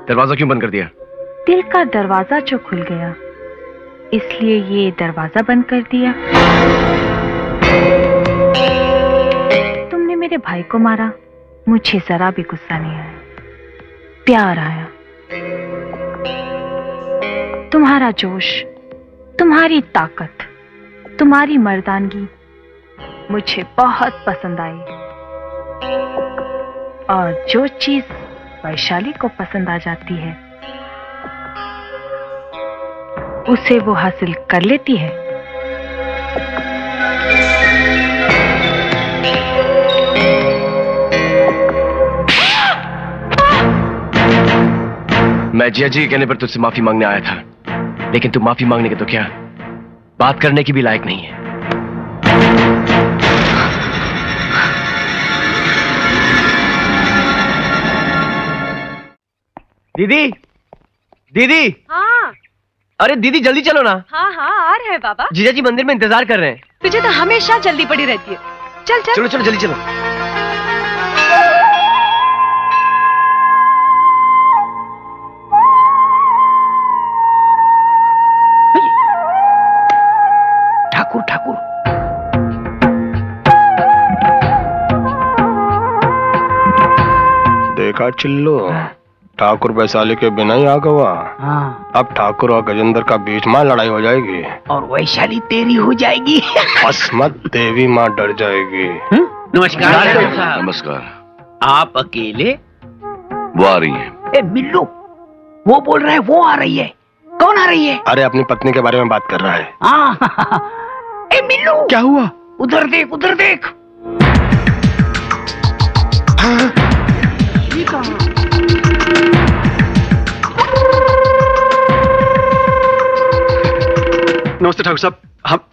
दरवाजा क्यों बंद कर दिया? दिल का दरवाजा जो खुल गया, इसलिए ये दरवाजा बंद कर दिया। तुमने मेरे भाई को मारा, मुझे जरा भी गुस्सा नहीं आया, प्यार आया। तुम्हारा जोश, तुम्हारी ताकत, तुम्हारी मर्दानगी मुझे बहुत पसंद आई। और जो चीज वैशाली को पसंद आ जाती है, उसे वो हासिल कर लेती है। मैं जिया जी के कहने पर तुझसे माफी मांगने आया था, लेकिन तू माफी मांगने के तो क्या, बात करने की भी लायक नहीं है। दीदी, दीदी। हाँ। अरे दीदी जल्दी चलो ना। हाँ हाँ आ रहे हैं बाबा। जीजा जी मंदिर में इंतजार कर रहे हैं। तुझे तो हमेशा जल्दी पड़ी रहती है। चल चल। चलो चलो जल्दी चलो। ठाकुर ठाकुर। देखा चिल्लो, ठाकुर वैशाली के बिना ही आ गवा। हाँ। अब ठाकुर और गजेंद्र का बीच में लड़ाई हो जाएगी और वैशाली तेरी हो जाएगी। अस्मत देवी माँ डर जाएगी। नमस्कार। नमस्कार। आप अकेले? वो आ रही है। ए बिल्लू, वो बोल रहा है वो आ रही है। कौन आ रही है? अरे अपनी पत्नी के बारे में बात कर रहा है। ए बिल्लू, क्या हुआ? उधर देख, उधर देख। हाँ। ये कहाँ? नमस्ते ठाकुर साहब,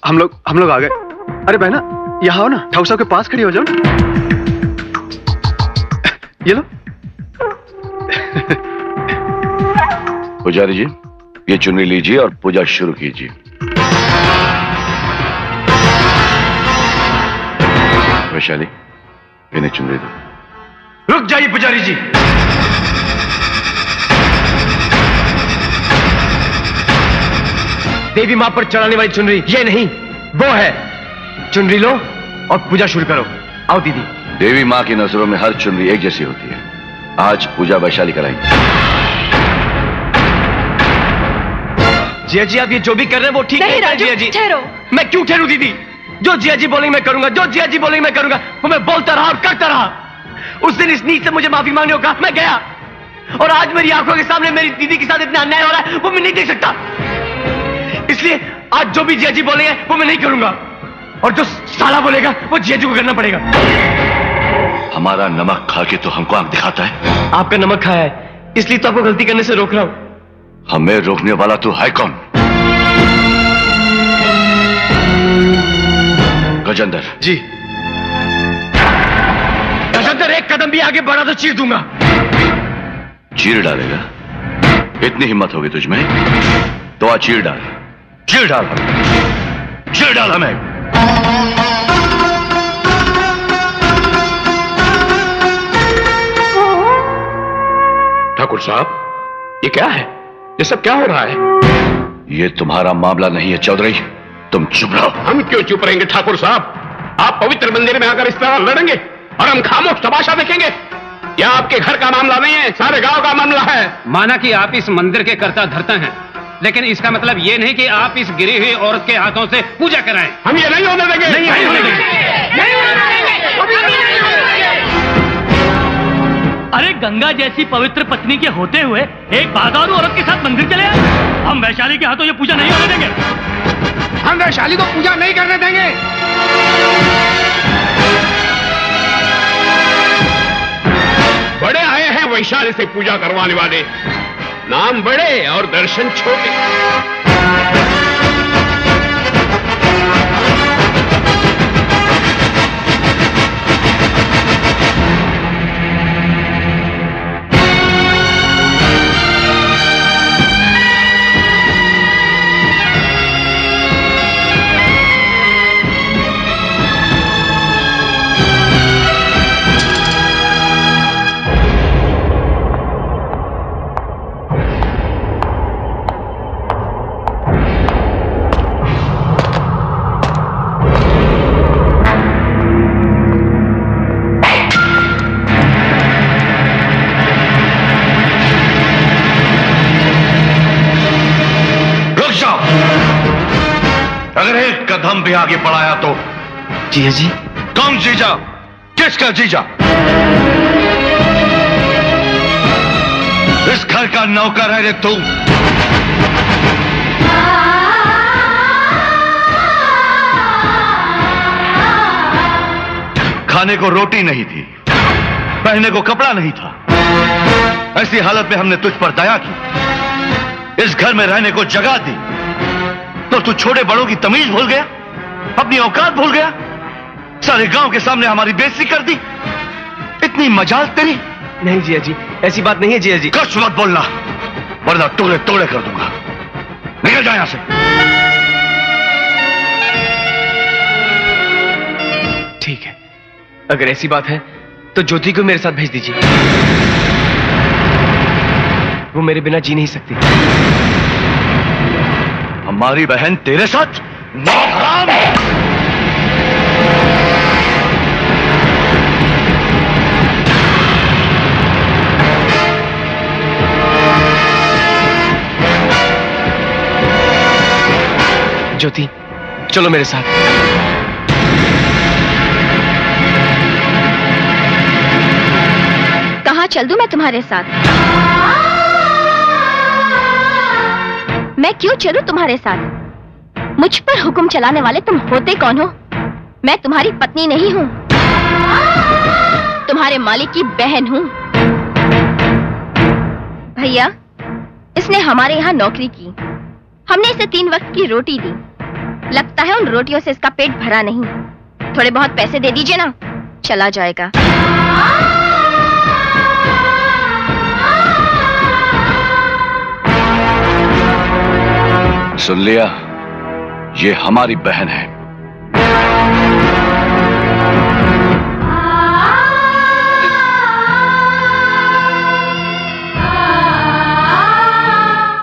हम लोग आ गए। अरे बहना यहाँ आओ ना, ठाकुर साहब के पास खड़ी हो जाओ ना। ये लो। पुजारी जी, ये चुनरी लीजिए और पूजा शुरू कीजिए। वैशाली, इन्हें चुनरी दो। रुक जाइए पुजारी जी। देवी मां पर चढ़ाने वाली चुनरी ये नहीं, वो है। चुनरी लो और पूजा शुरू करो। आओ दीदी। देवी मां की नजरों में हर चुनरी एक जैसी होती है। आज पूजा वैशाली कराएंगे। जिया जी, आप ये जो भी कर रहे हैं वो ठीक नहीं है। जिया जी, ठहरो। मैं क्यों ठहरू दीदी? जो जिया जी बोलेंगे मैं करूंगा, जो जिया जी बोलेंगे मैं करूंगा। वो मैं बोलता रहा और करता रहा। उस दिन इस नीच से मुझे माफी मांगने को कहा, मैं गया। और आज मेरी आंखों के सामने मेरी दीदी के साथ इतना अन्याय हो रहा है, वो मैं नहीं देख सकता। इसलिए आज जो भी जिया जी बोलेंगे वो मैं नहीं करूंगा, और जो साला बोलेगा वो जिया जी को करना पड़ेगा। हमारा नमक खा के तो हमको आंख दिखाता है। आपका नमक खाया है, इसलिए तो आपको गलती करने से रोक रहा हूं। हमें रोकने वाला तो है कौन? गजेंद्र जी। गजेंद्र एक कदम भी आगे बढ़ा तो चीर दूंगा। चीर डालेगा? इतनी हिम्मत होगी तुझ में तो आज चीर डाल, चीर डाल हमें, चीर डाल हमें। ठाकुर साहब, ये क्या है? ये सब क्या हो रहा है? ये तुम्हारा मामला नहीं है चौधरी, तुम चुप रहो। हम क्यों चुप रहेंगे ठाकुर साहब? आप पवित्र मंदिर में आकर इस तरह लड़ेंगे और हम खामोश तमाशा देखेंगे? यह आपके घर का मामला नहीं है, सारे गांव का मामला है। माना कि आप इस मंदिर के कर्ता धर्ता हैं, लेकिन इसका मतलब ये नहीं कि आप इस गिरी हुई औरत के हाथों से पूजा कराएं। हम ये नहीं होने देंगे। नहीं होने देंगे। अरे गंगा जैसी पवित्र पत्नी के होते हुए एक बागारू औरत के साथ मंदिर चले आए। हम वैशाली के हाथों ये पूजा नहीं होने देंगे। हम वैशाली को पूजा नहीं करने देंगे। बड़े आए हैं वैशाली से पूजा करवाने वाले, नाम बड़े और दर्शन छोटे। कदम भी आगे बढ़ाया तो जीजा जी। कौन जीजा? किसका जीजा? इस घर का नौकर है रे तू। खाने को रोटी नहीं थी, पहनने को कपड़ा नहीं था, ऐसी हालत में हमने तुझ पर दया की, इस घर में रहने को जगह दी, तो तू छोटे बड़ों की तमीज भूल गया, अपनी औकात भूल गया, सारे गांव के सामने हमारी बेइज्जती कर दी। इतनी मजाल तेरी? नहीं जिया जी, ऐसी बात नहीं है जिया जी। कुछ मत बोलना, वरना टोले टोले कर दूंगा। निकल जा यहां से। ठीक है, अगर ऐसी बात है तो ज्योति को मेरे साथ भेज दीजिए, वो मेरे बिना जी नहीं सकती। हमारी बहन तेरे साथ? नाहराम! ज्योति, चलो मेरे साथ। कहाँ चल दूं मैं तुम्हारे साथ? मैं क्यों चलूं तुम्हारे साथ? मुझ पर हुक्म चलाने वाले तुम होते कौन हो? मैं तुम्हारी पत्नी नहीं हूँ, तुम्हारे मालिक की बहन हूँ। भैया, इसने हमारे यहाँ नौकरी की, हमने इसे 3 वक्त की रोटी दी। लगता है उन रोटियों से इसका पेट भरा नहीं। थोड़े बहुत पैसे दे दीजिए ना, चला जाएगा। सुन लिया, ये हमारी बहन है।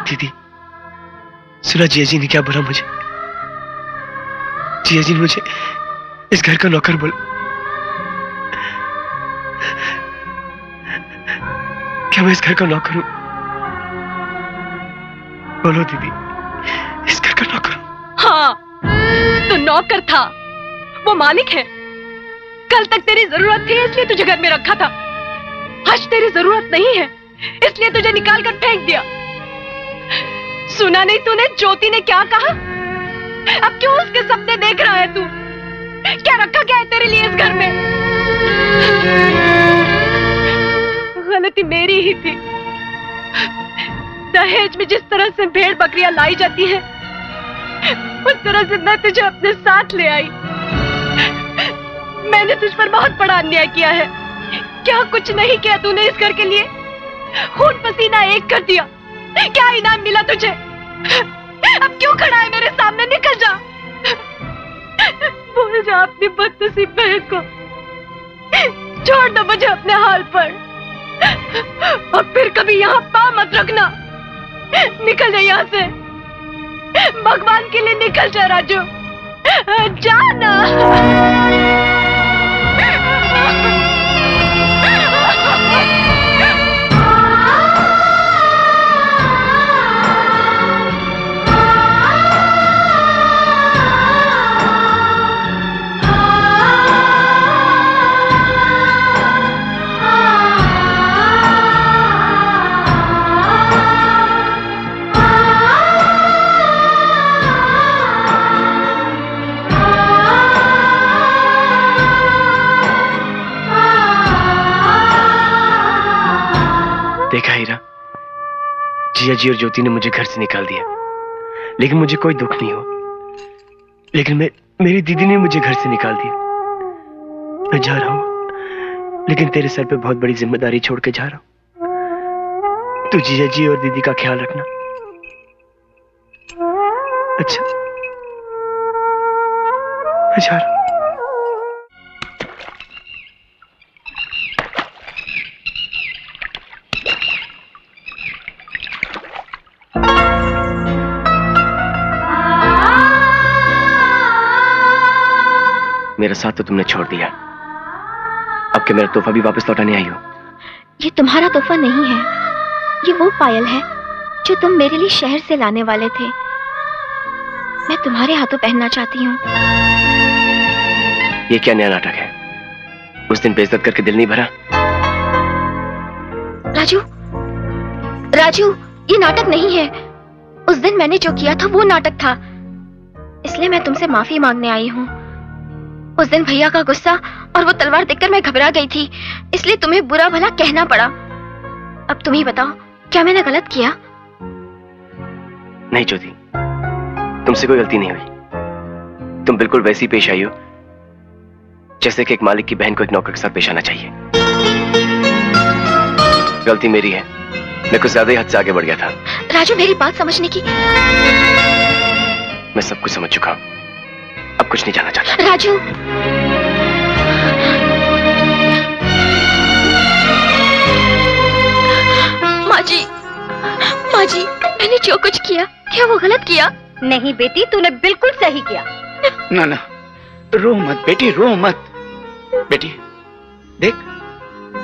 दीदी, सुना जिया जी ने क्या बोला मुझे? जिया जी ने मुझे इस घर का नौकर बोला। क्या मैं इस घर का नौकर हूं? बोलो दीदी, इस घर का नौकर हूं? हाँ, तो नौकर था, वो मालिक है। कल तक तेरी जरूरत थी इसलिए तुझे घर में रखा था। आज तेरी जरूरत नहीं है इसलिए तुझे निकाल कर फेंक दिया। सुना नहीं तूने ज्योति ने क्या कहा? अब क्यों उसके सपने देख रहा है तू? क्या रखा क्या है तेरे लिए इस घर में? गलती मेरी ही थी। दहेज में जिस तरह से भेड़ बकरियां लाई जाती है उस तरह से मैं तुझे अपने साथ ले आई। मैंने तुझ पर बहुत बड़ा अन्याय किया है। क्या कुछ नहीं किया तूने इस घर के लिए? खून पसीना एक कर दिया। क्या इनाम मिला तुझे? अब क्यों खड़ा है मेरे सामने? निकल जा। भूल जा अपनी बदनसीब बहन को। छोड़ दो मुझे अपने हाल पर और फिर कभी यहाँ पाँव मत रखना। निकल जा यहाँ से। भगवान के लिए निकल जा राजू। जाना। देखा हीरा, जिया जी और ज्योति ने मुझे घर से निकाल दिया, लेकिन मुझे कोई दुख नहीं हुआ। लेकिन मेरी दीदी ने मुझे घर से निकाल दिया। मैं जा रहा हूं, लेकिन तेरे सर पे बहुत बड़ी जिम्मेदारी छोड़ के जा रहा हूं। तू जिया जी और दीदी का ख्याल रखना। अच्छा, मैं जा रहा हूं। मेरा साथ तो तुमने छोड़ दिया, अब के मेरा तोहफा भी वापस लौटाने आई हो। ये तुम्हारा तोहफा नहीं है, ये वो पायल है जो तुम मेरे लिए शहर से लाने वाले थे। मैं तुम्हारे हाथों पहनना चाहती हूँ। ये क्या नया नाटक है? उस दिन बेइज्जत करके दिल नहीं भरा? राजू, राजू, ये नाटक नहीं है। उस दिन मैंने जो किया था वो नाटक था, इसलिए मैं तुमसे माफी मांगने आई हूँ। उस दिन भैया का गुस्सा और वो तलवार देखकर मैं घबरा गई थी, इसलिए तुम्हें बुरा भला कहना पड़ा। अब तुम ही बताओ, क्या मैंने गलत किया? नहीं ज्योति, तुमसे कोई गलती नहीं हुई। तुम बिल्कुल वैसी पेश आई हो जैसे कि एक मालिक की बहन को एक नौकर के साथ पेश आना चाहिए। गलती मेरी है, मैं कुछ ज्यादा ही हद से आगे बढ़ गया था। राजू, मेरी बात समझने की। मैं सब कुछ समझ चुका हूं, अब कुछ नहीं जानना चाहता। राजू, माँ जी, मैंने जो कुछ किया, क्या वो गलत किया? नहीं बेटी, तूने बिल्कुल सही किया। ना ना, रो मत बेटी, रो मत। बेटी देख,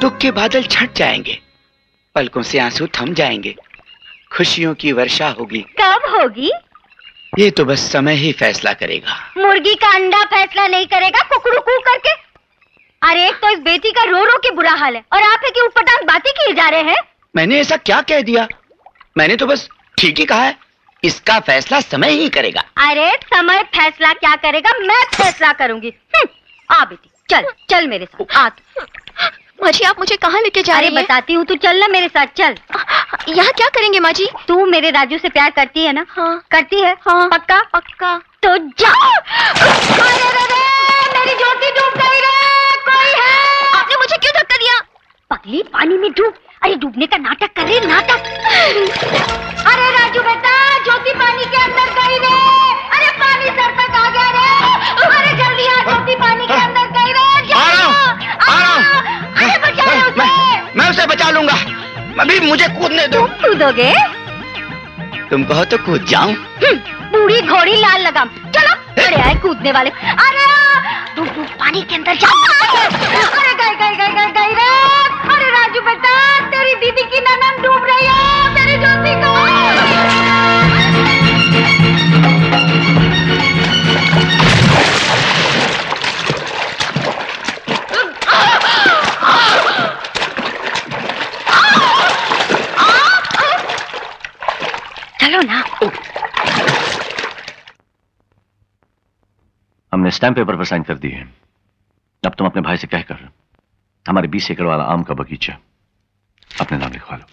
दुख के बादल छट जाएंगे, पलकों से आंसू थम जाएंगे, खुशियों की वर्षा होगी। कब होगी? ये तो बस समय ही फैसला करेगा। मुर्गी का अंडा फैसला नहीं करेगा कुकड़ू कू करके। अरे एक तो इस बेटी का रो रो के बुरा हाल है और आप है कि उटपटांग बातें किए जा रहे हैं। मैंने ऐसा क्या कह दिया? मैंने तो बस ठीक ही कहा है, इसका फैसला समय ही करेगा। अरे समय फैसला क्या करेगा, मैं फैसला करूंगी। आ बेटी, चल चल मेरे साथ। आ माँ जी, आप मुझे कहाँ लेके जा रही हैं? अरे बताती हूँ, तू चल ना मेरे साथ। चल। यहाँ क्या करेंगे माँ जी? तू मेरे राजू से प्यार करती है ना? हाँ। करती है? हाँ। पक्का? पक्का। तो जा। अरे मेरी ज्योति डूब गई रे, कोई है? आपने मुझे क्यों धक्का दिया? पगली, पानी में डूब। अरे डूबने का नाटक कर रही, नाटक। अरे राजू बेटा, ज्योति पानी के अंदर गई रे। अरे पानी सर तक आ गया रे। अरे जल्दी आ, ज्योति पानी के अंदर गई रे। अरे बचा लो उसे। मैं उसे बचा लूंगा, अभी मुझे कूदने दो। तुम कूदोगे? तुम कहो तो कूद जाऊं। बूढ़ी घोड़ी लाल लगाम। चलो, अरे आए कूदने वाले। अरे डूब डूब पानी के अंदर जा। अरे गई गई गई गई गई रे। अरे राजू बेटा, तेरी दीदी की ननद डूब रही है, तेरी ज्योति को। हमने स्टैम्प पेपर पर साइन कर दी है। अब तुम अपने भाई से कहकर हमारे 20 एकड़ वाला आम का बगीचा अपने नाम लिखवा लो।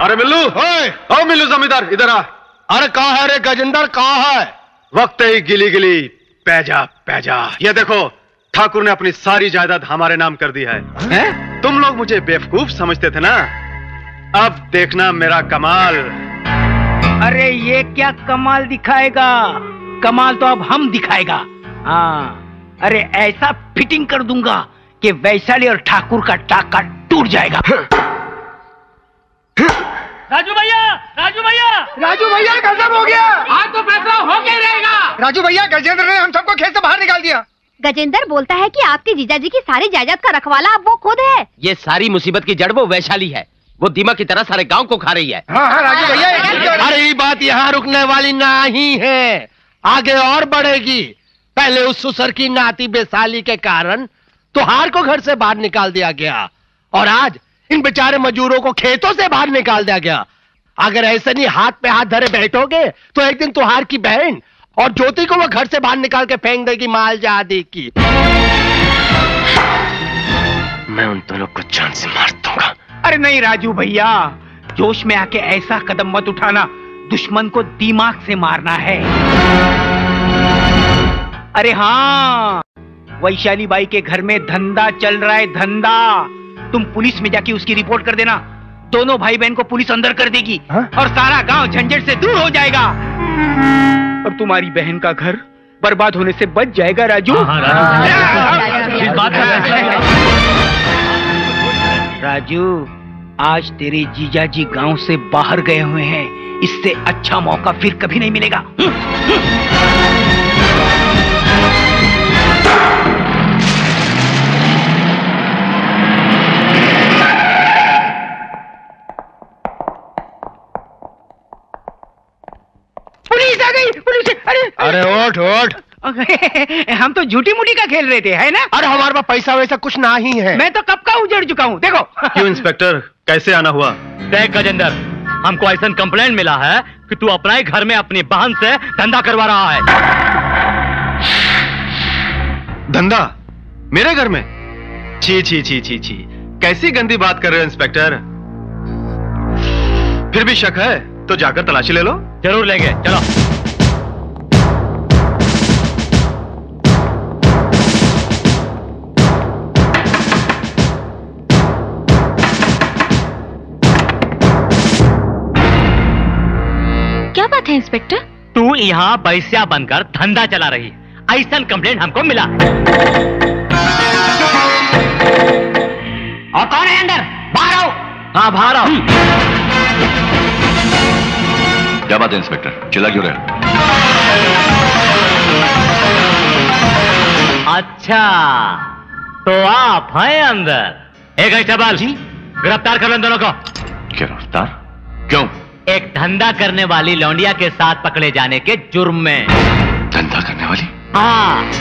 अरे मिल्लू, ओ मिल्लू जमींदार इधर आ। अरे कहाँ है रे गजेंद्र, कहाँ है? वक्त ही गिली गिली पैजा पैजा। ये देखो, ठाकुर ने अपनी सारी जायदाद हमारे नाम कर दी है। तुम लोग मुझे बेवकूफ समझते थे ना, अब देखना मेरा कमाल। अरे ये क्या कमाल दिखाएगा? कमाल तो अब हम दिखाएगा। हाँ, अरे ऐसा फिटिंग कर दूंगा कि वैशाली और ठाकुर का टाका टूट जाएगा। राजू भैया, राजू भैया, राजू भैया गजब हो गया। आज तो फैसला हो के रहेगा। राजू भैया, गजेंद्र ने हम सबको खेत से बाहर निकाल दिया। गजेंद्र बोलता है कि आपके जीजाजी की सारी जायदाद का रखवाला अब वो खुद है। ये सारी मुसीबत की जड़ वो वैशाली है। वो दीमक की तरह सारे गांव को खा रही है। हाँ राजू भैया, अरे ये बात यहाँ रुकने वाली नहीं है, आगे और बढ़ेगी। पहले उस सुसर की नाती बेसाली के कारण तुहार को घर से बाहर निकाल दिया गया, और आज इन बेचारे मजदूरों को खेतों से बाहर निकाल दिया गया। अगर ऐसे नहीं हाथ पे हाथ धरे बैठोगे तो एक दिन तुहार की बहन और ज्योति को वो घर से बाहर निकाल के फेंक देगी माल जादी की। मैं उन दोनों को जान से मार दूंगा। अरे नहीं राजू भैया, जोश में आके ऐसा कदम मत उठाना, दुश्मन को दिमाग से मारना है। अरे हाँ, वैशाली बाई के घर में धंधा चल रहा है, धंधा। तुम पुलिस में जाके उसकी रिपोर्ट कर देना, दोनों भाई बहन को पुलिस अंदर कर देगी और सारा गांव झंझट से दूर हो जाएगा और तुम्हारी बहन का घर बर्बाद होने से बच जाएगा राजू। राजू, आज तेरे जीजाजी गांव से बाहर गए हुए हैं, इससे अच्छा मौका फिर कभी नहीं मिलेगा। पुलिस आ गई, पुलिस! अरे ओठ ओठ। हम तो झूठी मुठी का खेल रहे थे, है ना? अरे हमारे पास पैसा वैसा कुछ ना ही है। मैं तो कब का उजड़ चुका हूँ, देखो। क्यों इंस्पेक्टर, कैसे आना हुआ? देख गजेंद्र, हमको ऐसा कंप्लेंट मिला है कि तू अपना ही घर में अपनी बहन से धंधा करवा रहा है। धंधा मेरे घर में? छी छी छी छी छी, कैसी गंदी बात कर रहे हो इंस्पेक्टर। फिर भी शक है तो जाकर तलाशी ले लो। जरूर लेंगे, चलो। क्या बात है इंस्पेक्टर? तू यहाँ बैस्या बनकर धंधा चला रही है, ऐसा कंप्लेंट हमको मिला। और कौन है अंदर? बाहर आओ। हाँ बाहर आओ। क्या बात है इंस्पेक्टर, चिल्ला क्यों रहे? अच्छा, तो आप हैं अंदर। एक कांस्टेबल जी, गिरफ्तार कर लो दोनों को। गिरफ्तार? क्यों? एक धंधा करने वाली लौंडिया के साथ पकड़े जाने के जुर्म में। धंधा करने वाली? हाँ,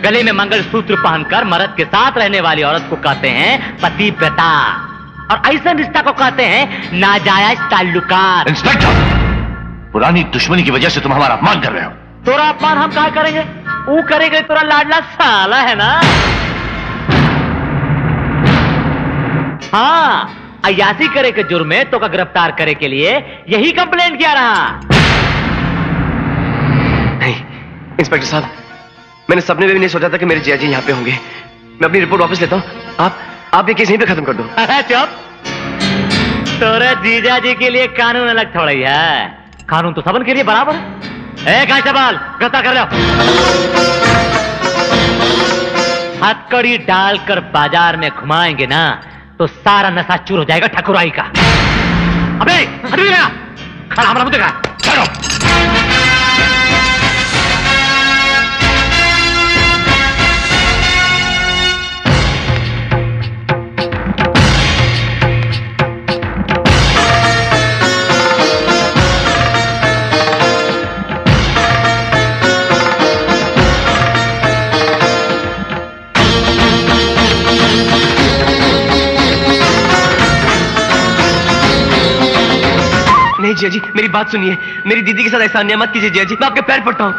गले में मंगलसूत्र पहनकर मर्द के साथ रहने वाली औरत को कहते हैं पतिव्रता, और ऐसा रिश्ता को कहते हैं नाजायज ताल्लुकात। इंस्पेक्टर, पुरानी दुश्मनी की वजह से तुम हमारा अपमान कर रहे हो। तोरा अपमान हम कहाँ करेंगे? वो करेंगे, तोरा लाडला साला है ना। हाँ, अयासी करे के जुर्म में तो का गिरफ्तार करे के लिए यही कंप्लेंट किया रहा। नहीं इंस्पेक्टर साहब, मैंने सपने में भी नहीं सोचा था कि मेरे जिया जी यहाँ पे होंगे। मैं अपनी रिपोर्ट वापस लेता हूँ। आप ये केस यहीं पे खत्म कर दो। चुप, तोरे जीजा जी के लिए कानून अलग थोड़ा ही है, कानून तो सबन के लिए बराबर है। कांस्टेबल, गिरफ्तार कर लो। हथकड़ी डालकर बाजार में घुमाएंगे ना तो सारा नशा चूर हो जाएगा ठकुराई का। अबे हटो ना, खड़ा हमारा मुंह देखा। चलो। जिया जी मेरी बात सुनिए, मेरी दीदी के साथ ऐसा अन्याय मत कीजिए जिया जी, मैं आपके पैर पड़ता हूँ।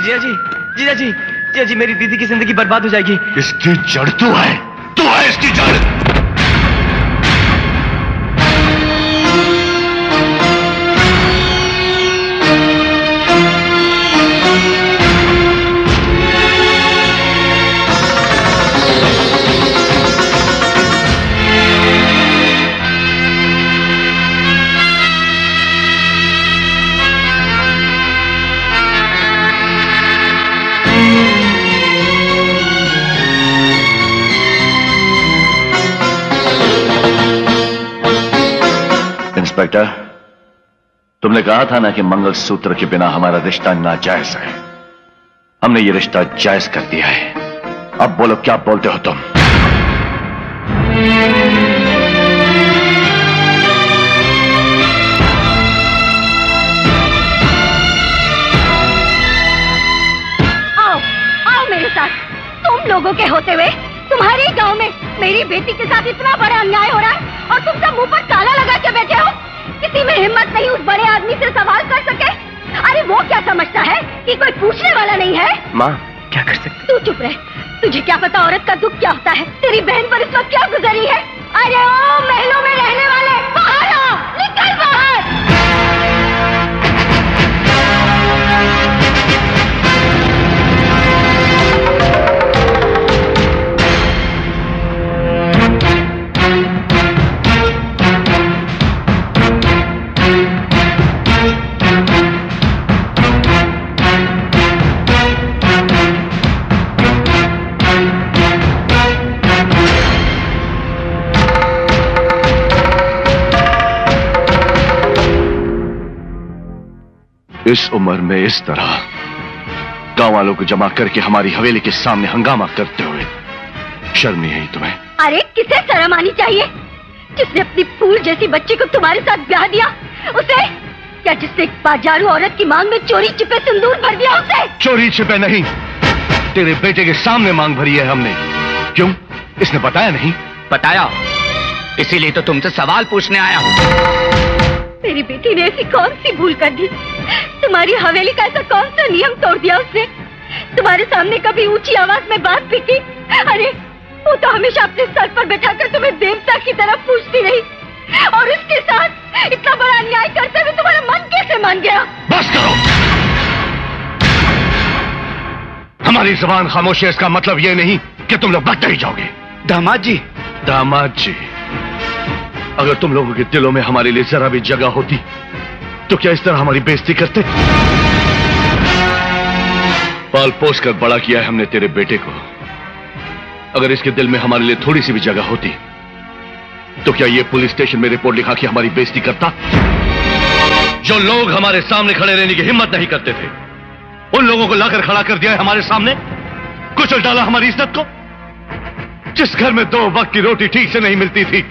जिया जी, जिया जी, जिया जी, मेरी दीदी की जिंदगी बर्बाद हो जाएगी। इसकी जड़ तू है इसकी जड़। इंस्पेक्टर, तुमने कहा था ना कि मंगलसूत्र के बिना हमारा रिश्ता नाजायज है। हमने ये रिश्ता जायज कर दिया है। अब बोलो क्या बोलते हो तुम? आओ, आओ मेरे साथ। तुम लोगों के होते हुए तुम्हारे गांव में मेरी बेटी के साथ इतना बड़ा अन्याय हो रहा है और तुम सब मुंह पर ताला लगा के बैठे हो। किसी में हिम्मत नहीं उस बड़े आदमी से सवाल कर सके। अरे वो क्या समझता है कि कोई पूछने वाला नहीं है? माँ क्या कर सकते? तू चुप रह। तुझे क्या पता औरत का दुख क्या होता है? तेरी बहन पर इस वक्त क्या गुजरी है? अरे ओ महलों में रहने वाले, बाहर आ, निकल बाहर। इस उम्र में इस तरह गांव वालों को जमा करके हमारी हवेली के सामने हंगामा करते हुए शर्म नहीं आई तुम्हें? अरे किसे शर्म आनी चाहिए? जिसने अपनी फूल जैसी बच्ची को तुम्हारे साथ ब्याह दिया उसे? क्या जिसने एक बाजारू औरत की मांग में चोरी छिपे सिंदूर भर दिया उसे? चोरी छिपे नहीं, तेरे बेटे के सामने मांग भरी है हमने। क्यों, इसने बताया नहीं? बताया, इसीलिए तो तुमसे सवाल पूछने आया हूँ। मेरी बेटी ने ऐसी कौन सी भूल कर दी? तुम्हारी हवेली का ऐसा कौन सा नियम तोड़ दिया उसने? तुम्हारे सामने कभी ऊंची आवाज में बात भी की? अरे वो तो हमेशा अपने सर पर बैठाकर तुम्हें देवता की तरह पूछती रही, और इसके साथ इतना बड़ा अन्याय करते हुए तुम्हारा मन कैसे मान गया? बस करो, हमारी जुबान खामोश है, इसका मतलब ये नहीं कि तुम लोग बचते ही जाओगे। दामाद जी, दामाद जी, अगर तुम लोगों के दिलों में हमारे लिए जरा भी जगह होती तो क्या इस तरह हमारी बेइज्जती करते? पाल पोस कर बड़ा किया है हमने तेरे बेटे को। अगर इसके दिल में हमारे लिए थोड़ी सी भी जगह होती तो क्या ये पुलिस स्टेशन में रिपोर्ट लिखा के हमारी बेइज्जती करता? जो लोग हमारे सामने खड़े रहने की हिम्मत नहीं करते थे, उन लोगों को लाकर खड़ा कर दिया है हमारे सामने, कुचल डाला हमारी इज्जत को। जिस घर में 2 वक्त की रोटी ठीक से नहीं मिलती थी,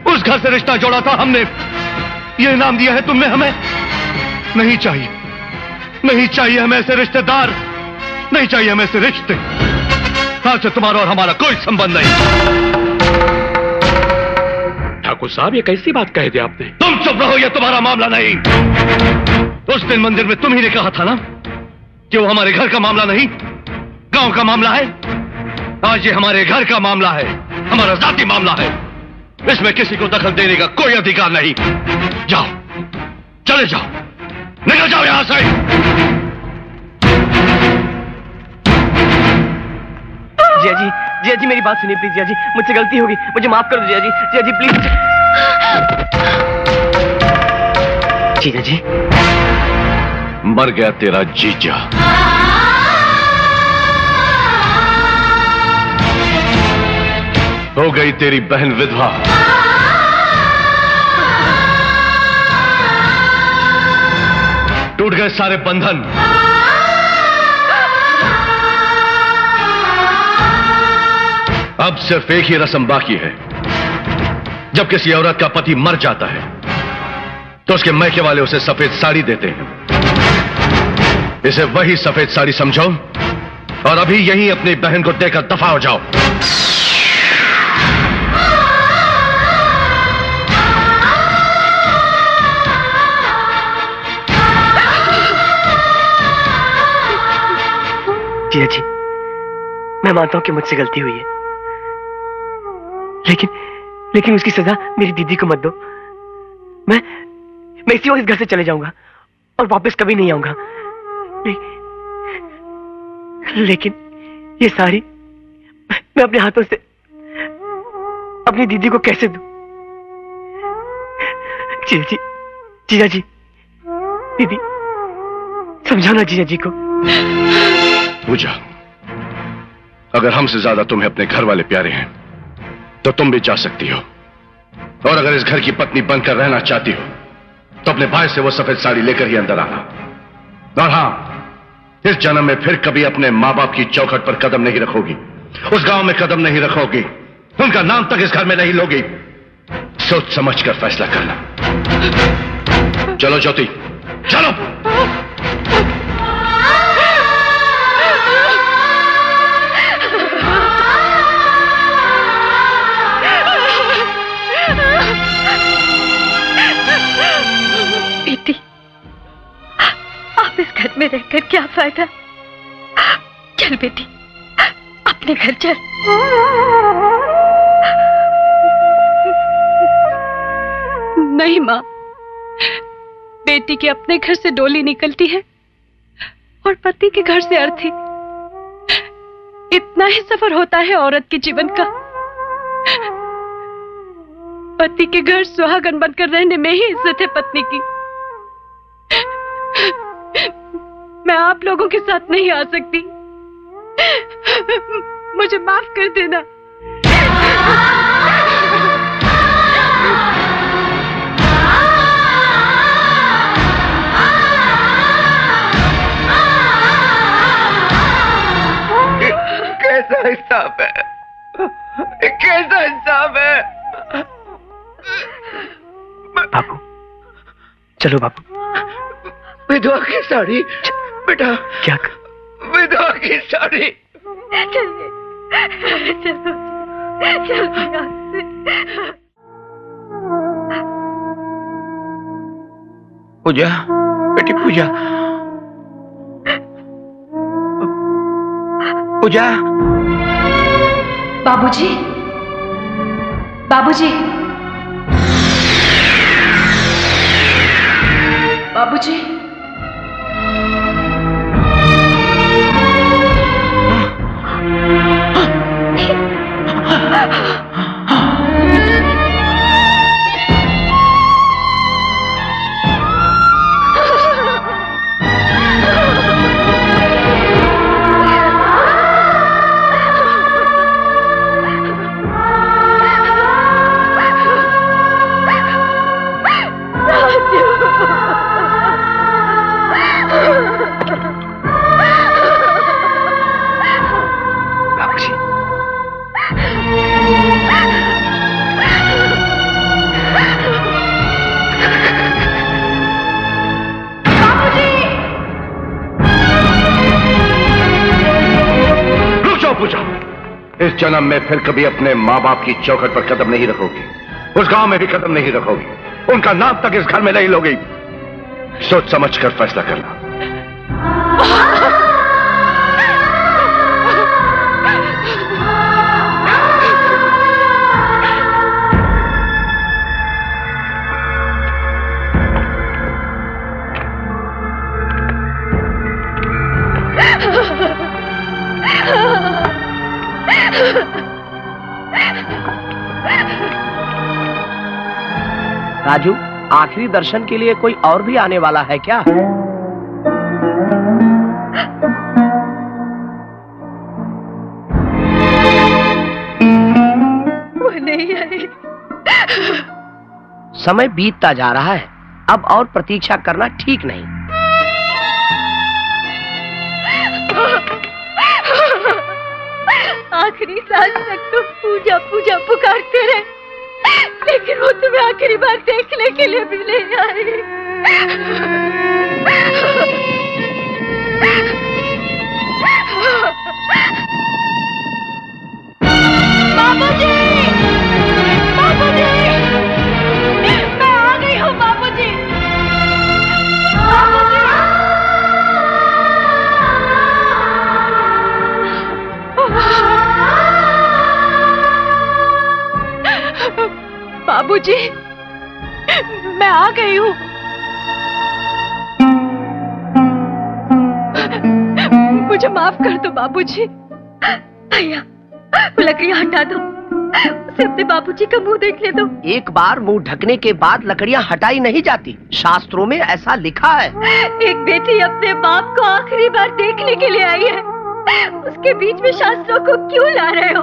उस घर से रिश्ता जोड़ा था हमने। ये इनाम दिया है तुमने हमें? नहीं चाहिए, नहीं चाहिए हमें ऐसे रिश्तेदार, नहीं चाहिए हमें ऐसे रिश्ते। आज से तुम्हारा और हमारा कोई संबंध नहीं। ठाकुर साहब, ये कैसी बात कह दी आपने? तुम चुप रहो, ये तुम्हारा मामला नहीं। उस दिन मंदिर में तुम ही ने कहा था ना कि वो हमारे घर का मामला नहीं, गांव का मामला है। आज ये हमारे घर का मामला है, हमारा जाति मामला है। इसमें किसी को दखल देने का कोई अधिकार नहीं। जाओ, चले जाओ, निकल जाओ यहां से। जिया जी मेरी बात सुनिए प्लीज। जिया जी, मुझसे गलती होगी, मुझे माफ कर दो जिया जी। जिया जी प्लीज। जिया जी, मर गया तेरा जीजा। हो गई तेरी बहन विधवा। टूट गए सारे बंधन। अब सिर्फ एक ही रस्म बाकी है। जब किसी औरत का पति मर जाता है तो उसके मैके वाले उसे सफेद साड़ी देते हैं। इसे वही सफेद साड़ी समझो और अभी यहीं अपनी बहन को देकर दफा हो जाओ। जिया जी, मैं मानता हूं कि मुझसे गलती हुई है, लेकिन उसकी सजा मेरी दीदी को मत दो। मैं इसी वक्त इस घर से चले जाऊंगा और वापस कभी नहीं आऊंगा। लेकिन ये सारी मैं अपने हाथों से अपनी दीदी को कैसे दूं? जीजा जी, दीदी समझाना जीजा जी को। पूजा, अगर हमसे ज्यादा तुम्हें अपने घर वाले प्यारे हैं तो तुम भी जा सकती हो, और अगर इस घर की पत्नी बनकर रहना चाहती हो तो अपने भाई से वो सफेद साड़ी लेकर ही अंदर आना। और हां, इस जन्म में फिर कभी अपने मां बाप की चौखट पर कदम नहीं रखोगी, उस गांव में कदम नहीं रखोगी, उनका नाम तक इस घर में नहीं लोगी। सोच समझ कर फैसला करना। चलो ज्योति, चलो। बेटी, आप इस घर में रहकर क्या फायदा? चल बेटी, अपने घर चल। नहीं माँ, बेटी के अपने घर से डोली निकलती है और पति के घर से अर्थी। इतना ही सफर होता है औरत के जीवन का। पति के घर सुहागन बनकर रहने में ही इज्जत है पत्नी की। मैं आप लोगों के साथ नहीं आ सकती, मुझे माफ कर देना। कैसा हिसाब है, कैसा हिसाब है? बाबू, चलो बाबू। विधवा की साड़ी बेटा। क्या? विधवा की साड़ी। चलो यहाँ से। पूजा, बेटी पूजा, पूजा। बाबूजी, बाबूजी, बाबूजी। इस जन्म में फिर कभी अपने माँ बाप की चौखट पर कदम नहीं रखोगी, उस गांव में भी कदम नहीं रखोगी, उनका नाम तक इस घर में नहीं लोगी। सोच समझ कर फैसला करना। राजू, आखिरी दर्शन के लिए कोई और भी आने वाला है क्या? वो नहीं आई। समय बीतता जा रहा है, अब और प्रतीक्षा करना ठीक नहीं। आखिरी सांस तक तो पूजा पूजा पुकारते रहे, लेकिन वो तुम्हें आखिरी बार देखने के लिए भी नहीं आई। बाबूजी, बाबूजी, मैं आ गई हूँ बाबूजी। बाबूजी, आ गई हूँ। मुझे माफ कर दो बाबूजी। भैया वो लकड़ियाँ हटा दो, उसे अपने बाबूजी का मुंह देखने दो। एक बार मुंह ढकने के बाद लकड़ियाँ हटाई नहीं जाती, शास्त्रों में ऐसा लिखा है। एक बेटी अपने बाप को आखिरी बार देखने के लिए आई है, उसके बीच में शास्त्रों को क्यों ला रहे हो?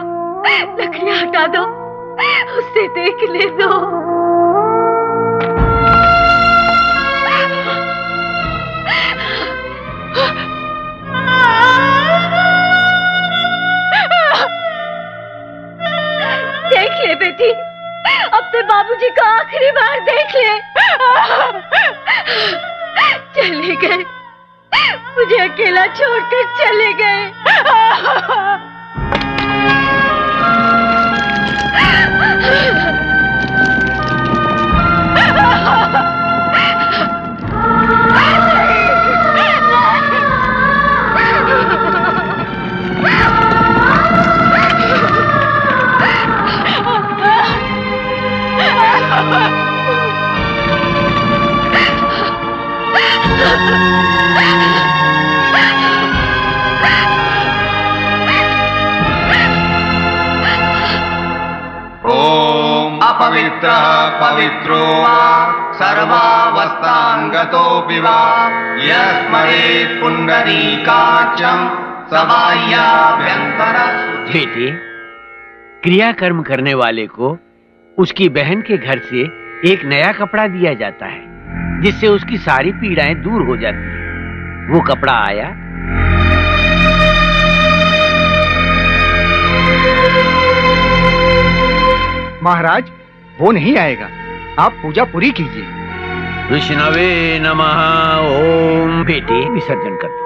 लकड़ियाँ हटा दो, उसे देखने दो। देख ले बेटी, अपने बाबूजी को आखिरी बार देख ले। चले गए, मुझे अकेला छोड़कर चले गए। ओम अपवित्रः पवित्रो वा सर्वावस्थांगतोऽपि वा यस्मरेत् पुण्डरीकाक्षं सबाह्याभ्यंतर। बेटी, क्रियाकर्म करने वाले को उसकी बहन के घर से एक नया कपड़ा दिया जाता है, जिससे उसकी सारी पीड़ाएं दूर हो जाती हैं। वो कपड़ा आया? महाराज, वो नहीं आएगा, आप पूजा पूरी कीजिए। विष्णवे नमः। ओम। बेटी विसर्जन कर दो।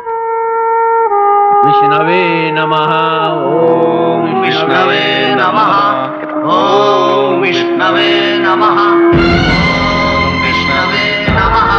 विष्णवे नमः। ओम विष्णवे नमः। ओम विष्णवे नमः। ओम विष्णवे नमः।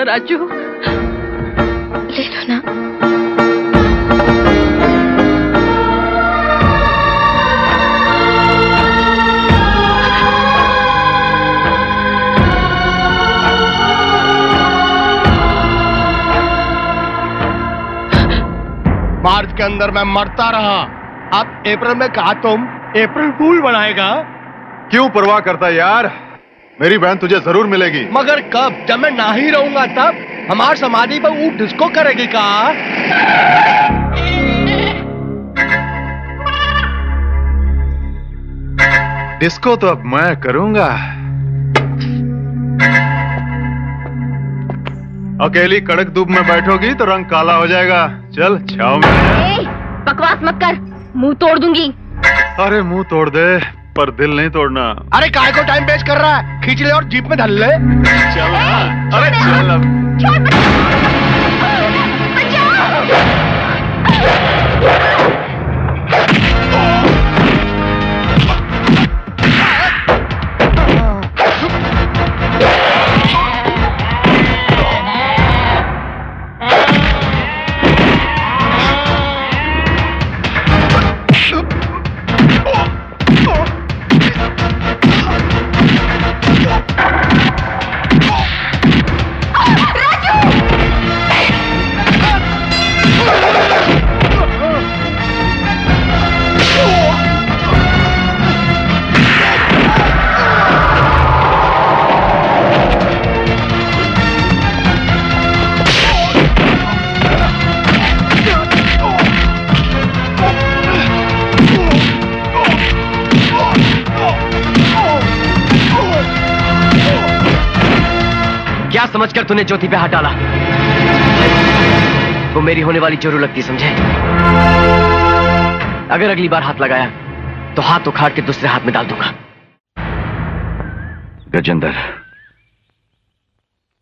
राजू, ले लो ना। मार्च के अंदर मैं मरता रहा, अब अप्रैल में कहा तुम अप्रैल फूल बनाएगा। क्यों परवाह करता यार, मेरी बहन तुझे जरूर मिलेगी। मगर कब? जब मैं ना ही रहूंगा तब? हमार समाधि पर ऊट डिस्को करेगी का? डिस्को तो अब मैं करूंगा। अकेली कड़क धूप में बैठोगी तो रंग काला हो जाएगा। चल छाव में। बकवास मत कर, मुंह तोड़ दूंगी। अरे मुंह तोड़ दे, पर दिल नहीं तोड़ना। अरे काय को टाइम वेस्ट कर रहा है, खींच ले और जीप में धल ले। चल। अरे चल अब। समझकर तूने ज्योति पे हाथ डाला। वो मेरी होने वाली जरूर लगती, समझे? अगर अगली बार हाथ लगाया तो हाथ उखाड़ के दूसरे हाथ में डाल दूंगा। गजेंद्र,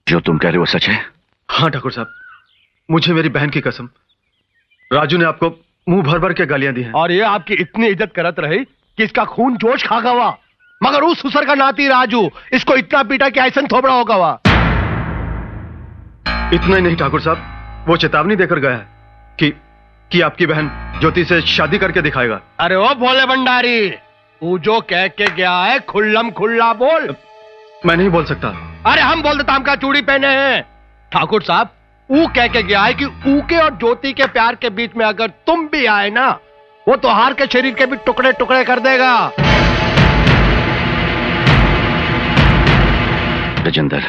जो तुम कह रहे हो सच है? हाँ ठाकुर साहब, मुझे मेरी बहन की कसम, राजू ने आपको मुंह भर भर के गालियां दी हैं। और ये आपकी इतनी इज्जत करत रही कि इसका खून जोश खा गवा, मगर उस सुसर का नाती राजू इसको इतना पीटा कि ऐसा थोबड़ा होगा। वह इतना ही नहीं ठाकुर साहब, वो चेतावनी देकर गया है कि आपकी बहन ज्योति से शादी करके दिखाएगा। अरे ओ भोले भंडारी, तू जो कह के गया है खुल्लम खुल्ला बोल। मैं नहीं बोल सकता। अरे हम बोल देता, हम का चूड़ी पहने हैं। ठाकुर साहब, ऊ कह के गया है कि ऊके और ज्योति के प्यार के बीच में अगर तुम भी आए ना, वो तो हार के शरीर के भी टुकड़े टुकड़े कर देगा। गजेंद्र,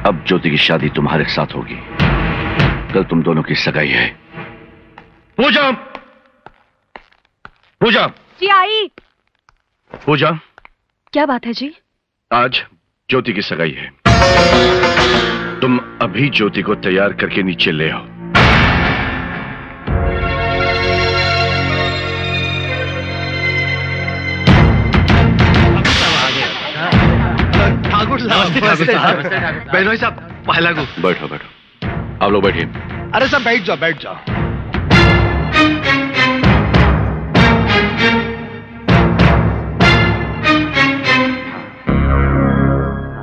अब ज्योति की शादी तुम्हारे साथ होगी। कल तुम दोनों की सगाई है। पूजा, पूजा जी आई। पूजा, क्या बात है जी? आज ज्योति की सगाई है। तुम अभी ज्योति को तैयार करके नीचे ले आओ। ठाकुर साहब, बहनोई साहब, पहला गु। बैठो बैठो, आप लोग बैठिए। अरे सब बैठ जाओ, बैठ जाओ।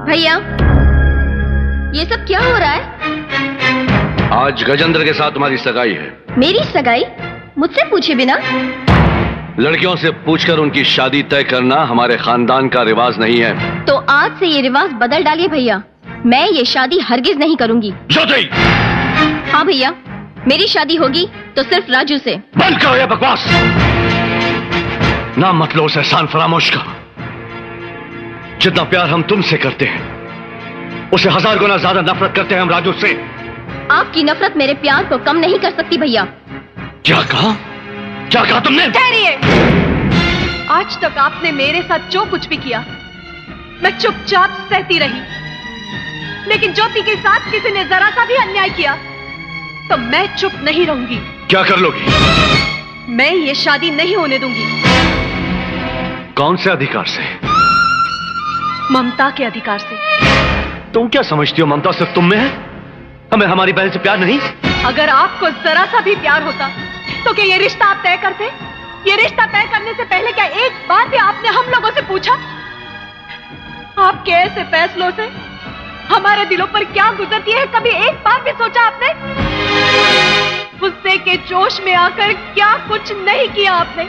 भैया, ये सब क्या हो रहा है? आज गजेंद्र के साथ तुम्हारी सगाई है। मेरी सगाई? मुझसे पूछे बिना? लड़कियों से पूछकर उनकी शादी तय करना हमारे खानदान का रिवाज नहीं है। तो आज से ये रिवाज बदल डालिए भैया। मैं ये शादी हरगिज नहीं करूंगी। ज्योति! हाँ भैया, मेरी शादी होगी तो सिर्फ राजू से। बंद करो ये बकवास। नाम मत लो उस एहसान फरामोश का। जितना प्यार हम तुमसे करते हैं, उसे 1000 गुना ज्यादा नफरत करते हैं हम राजू से। आपकी नफरत मेरे प्यार को कम नहीं कर सकती भैया। क्या कहा? क्या कहा तुमने? ठहरिए। आज तक आपने मेरे साथ जो कुछ भी किया, मैं चुपचाप सहती रही। लेकिन ज्योति के साथ किसी ने जरा सा भी अन्याय किया तो मैं चुप नहीं रहूंगी। क्या कर लोगी? मैं ये शादी नहीं होने दूंगी। कौन से अधिकार से? ममता के अधिकार से। तुम क्या समझती हो ममता सिर्फ तुम में है? हमें हमारी बहन से प्यार नहीं? अगर आपको जरा सा भी प्यार होता तो क्या ये रिश्ता आप तय करते? ये रिश्ता तय करने से पहले क्या एक बार भी आपने हम लोगों से पूछा? आपके ऐसे फैसलों से हमारे दिलों पर क्या गुजरती है, कभी एक बार भी सोचा आपने? गुस्से के जोश में आकर क्या कुछ नहीं किया आपने।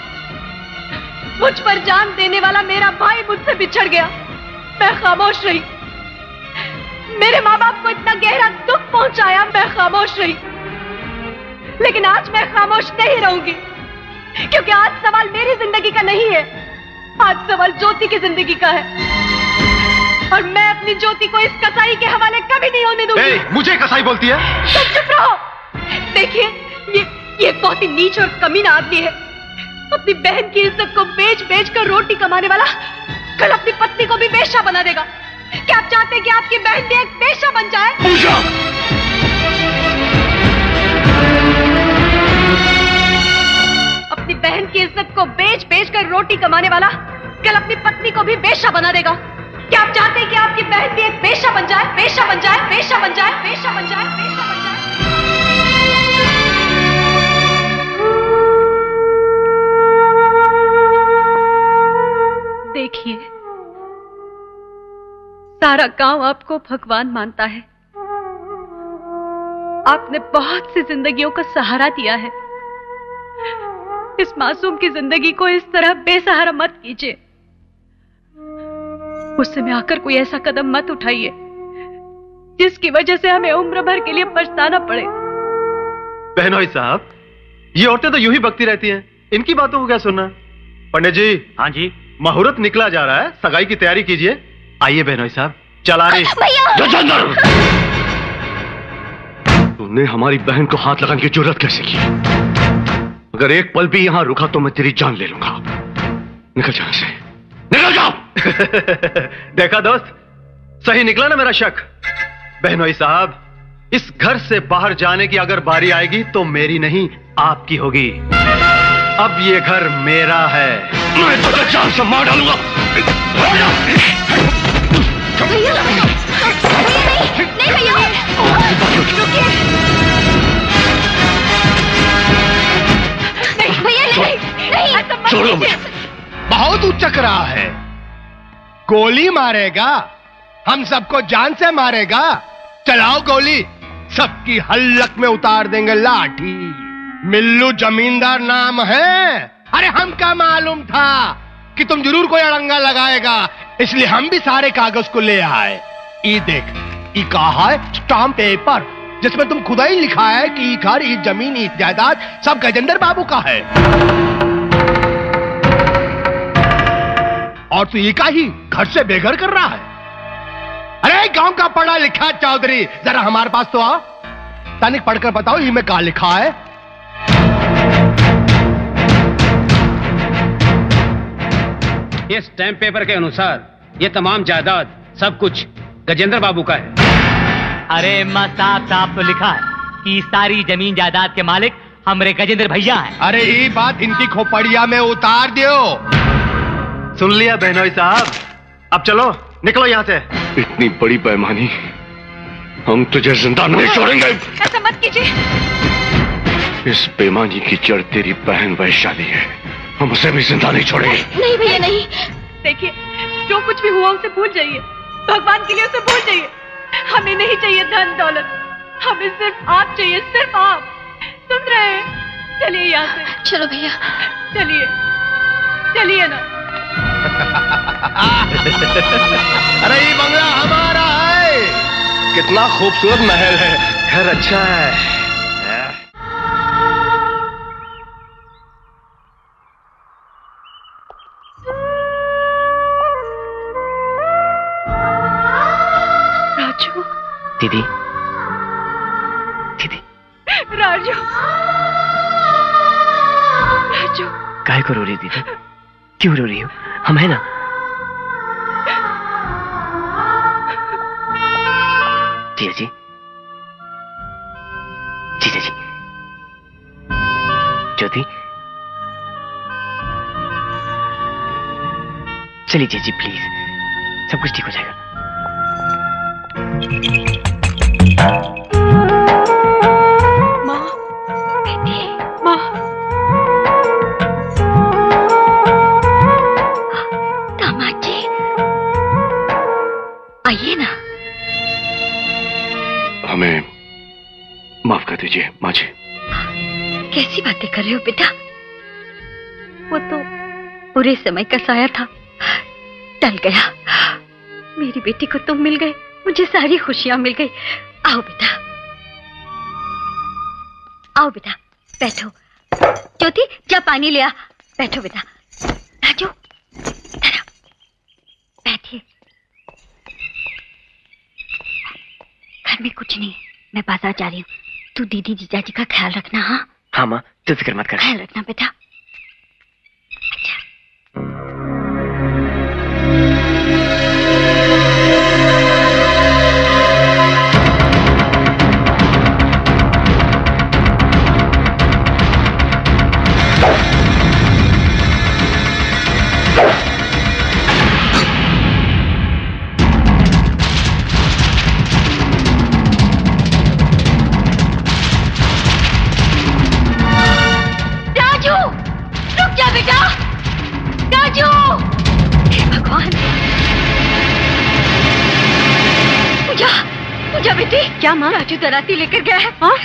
मुझ पर जान देने वाला मेरा भाई मुझसे बिछड़ गया, मैं खामोश रही। मेरे माँ बाप को इतना गहरा दुख पहुंचाया, मैं खामोश रही। लेकिन आज मैं खामोश नहीं रहूंगी, क्योंकि आज सवाल मेरी जिंदगी का नहीं है, आज सवाल ज्योति की जिंदगी का है। और मैं अपनी ज्योति को इस कसाई के हवाले कभी नहीं होने दूंगी। मुझे कसाई बोलती है? तुम चुप रहो। देखिए, ये बहुत ही नीच और कमीना आदमी है। अपनी बहन की इज्जत को बेच बेच कर रोटी कमाने वाला कल अपनी पत्नी को भी बेश्या बना देगा। क्या आप चाहते हैं कि आपकी बहन भी एक बेश्या बन जाए? पूजा! अपनी बहन की इज्जत को बेच बेच कर रोटी कमाने वाला कल अपनी पत्नी को भी बेश्या बना देगा। क्या आप चाहते हैं कि आपकी बहन भी एक बेश्या बन जाए? बेश्या बन जाए, बेश्या बन जाए, बेश्या बन जाए, बेश्या बन जाए। देखिए, सारा गांव आपको भगवान मानता है। आपने बहुत सी जिंदगियों का सहारा दिया है। इस मासूम की जिंदगी को इस तरह बेसहारा मत कीजिए। गुस्से में आकर कोई ऐसा कदम मत उठाइए जिसकी वजह से हमें उम्र भर के लिए पछताना पड़े। बहनोई साहब, ये औरतें तो यूं ही बकती रहती हैं, इनकी बातों को क्या सुनना? पंडित जी। हाँ जी। मुहूर्त निकला जा रहा है, सगाई की तैयारी कीजिए। आइए बहनोई साहब, चला रही। तूने हमारी बहन को हाथ लगाने की जरूरत कैसे की? अगर एक पल भी यहां रुका तो मैं तेरी जान ले लूंगा। निकल जा से, निकल जाओ। देखा दोस्त, सही निकला ना मेरा शक? बहनोई साहब, इस घर से बाहर जाने की अगर बारी आएगी तो मेरी नहीं आपकी होगी। अब ये घर मेरा है। मैं तुझे जान से मार डालूंगा। भैया नहीं भैया, रुकिए। भैया नहीं, छोड़ो मुझे। बहुत उचक रहा है। गोली मारेगा, हम सबको जान से मारेगा। चलाओ गोली, सबकी हल्लक में उतार देंगे लाठी। मिल्लू जमींदार नाम है। अरे हम क्या मालूम था कि तुम जरूर कोई अड़ंगा लगाएगा, इसलिए हम भी सारे कागज को ले आए। ये देख, ये कहा है स्टाम्प पेपर, जिसमें तुम खुदा ही लिखा है कि ये घर, ये जमीन, ये जायदाद सब गजेंद्र बाबू का है। और तू ये का ही घर से बेघर कर रहा है। अरे गांव का पढ़ा लिखा चौधरी, जरा हमारे पास तो आओ। तनिक पढ़कर बताओ ये में क्या लिखा है। इस स्टैम्प पेपर के अनुसार ये तमाम जायदाद सब कुछ गजेंद्र बाबू का है। अरे मां, साफ साफ तो लिखा है कि सारी जमीन जायदाद के मालिक हमरे गजेंद्र भैया हैं। अरे ये बात इनकी खोपड़िया में उतार दियो। सुन लिया बहनोई साहब, अब चलो निकलो यहाँ से। इतनी बड़ी बेईमानी हम तुझे जिंदा नहीं छोड़ेंगे। ऐसा मत कीजिए। इस बेईमानी की जड़ तेरी बहन वैशाली है, हम उसे भी जिंदा नहीं छोड़ेंगे। नहीं भैया नहीं। देखिए, जो कुछ भी हुआ उसे भूल जाइए, भगवान के लिए उसे भूल जाइए। हमें नहीं चाहिए धन दौलत, हमें सिर्फ आप चाहिए, सिर्फ आप। सुन रहे हैं? चलिए यहाँ से। चलो भैया, चलिए चलिए ना। अरे ये बंगला हमारा है। कितना खूबसूरत महल है, घर अच्छा है। राजू, दीदी, दीदी, राजू, राजू, काहे को रो रही दीदी? क्यों रो रही हो? हम है ना। जीजा जी, जीजा जी, ज्योति, चलिए जीजा जी प्लीज, सब कुछ ठीक हो जाएगा। माँ, बेटी, माँ, दामाद जी, आइए ना। हमें माफ कर दीजिए माँ जी। कैसी बातें कर रहे हो बेटा? वो तो बुरे समय का साया था, टल गया। मेरी बेटी को तुम मिल गए, मुझे सारी खुशियां मिल गई। आओ बेटा, आओ बेटा, बैठो। ज्योति, जा पानी ले आ। बैठो बेटा। राजू, बैठिए। घर में कुछ नहीं, मैं बाजार जा रही हूँ। तू दीदी जीजा जी का ख्याल रखना। हाँ हाँ माँ, तू फिक्र मत कर। ख्याल रखना बेटा। क्या माँ? राजू दराती लेकर गया है। हाँ?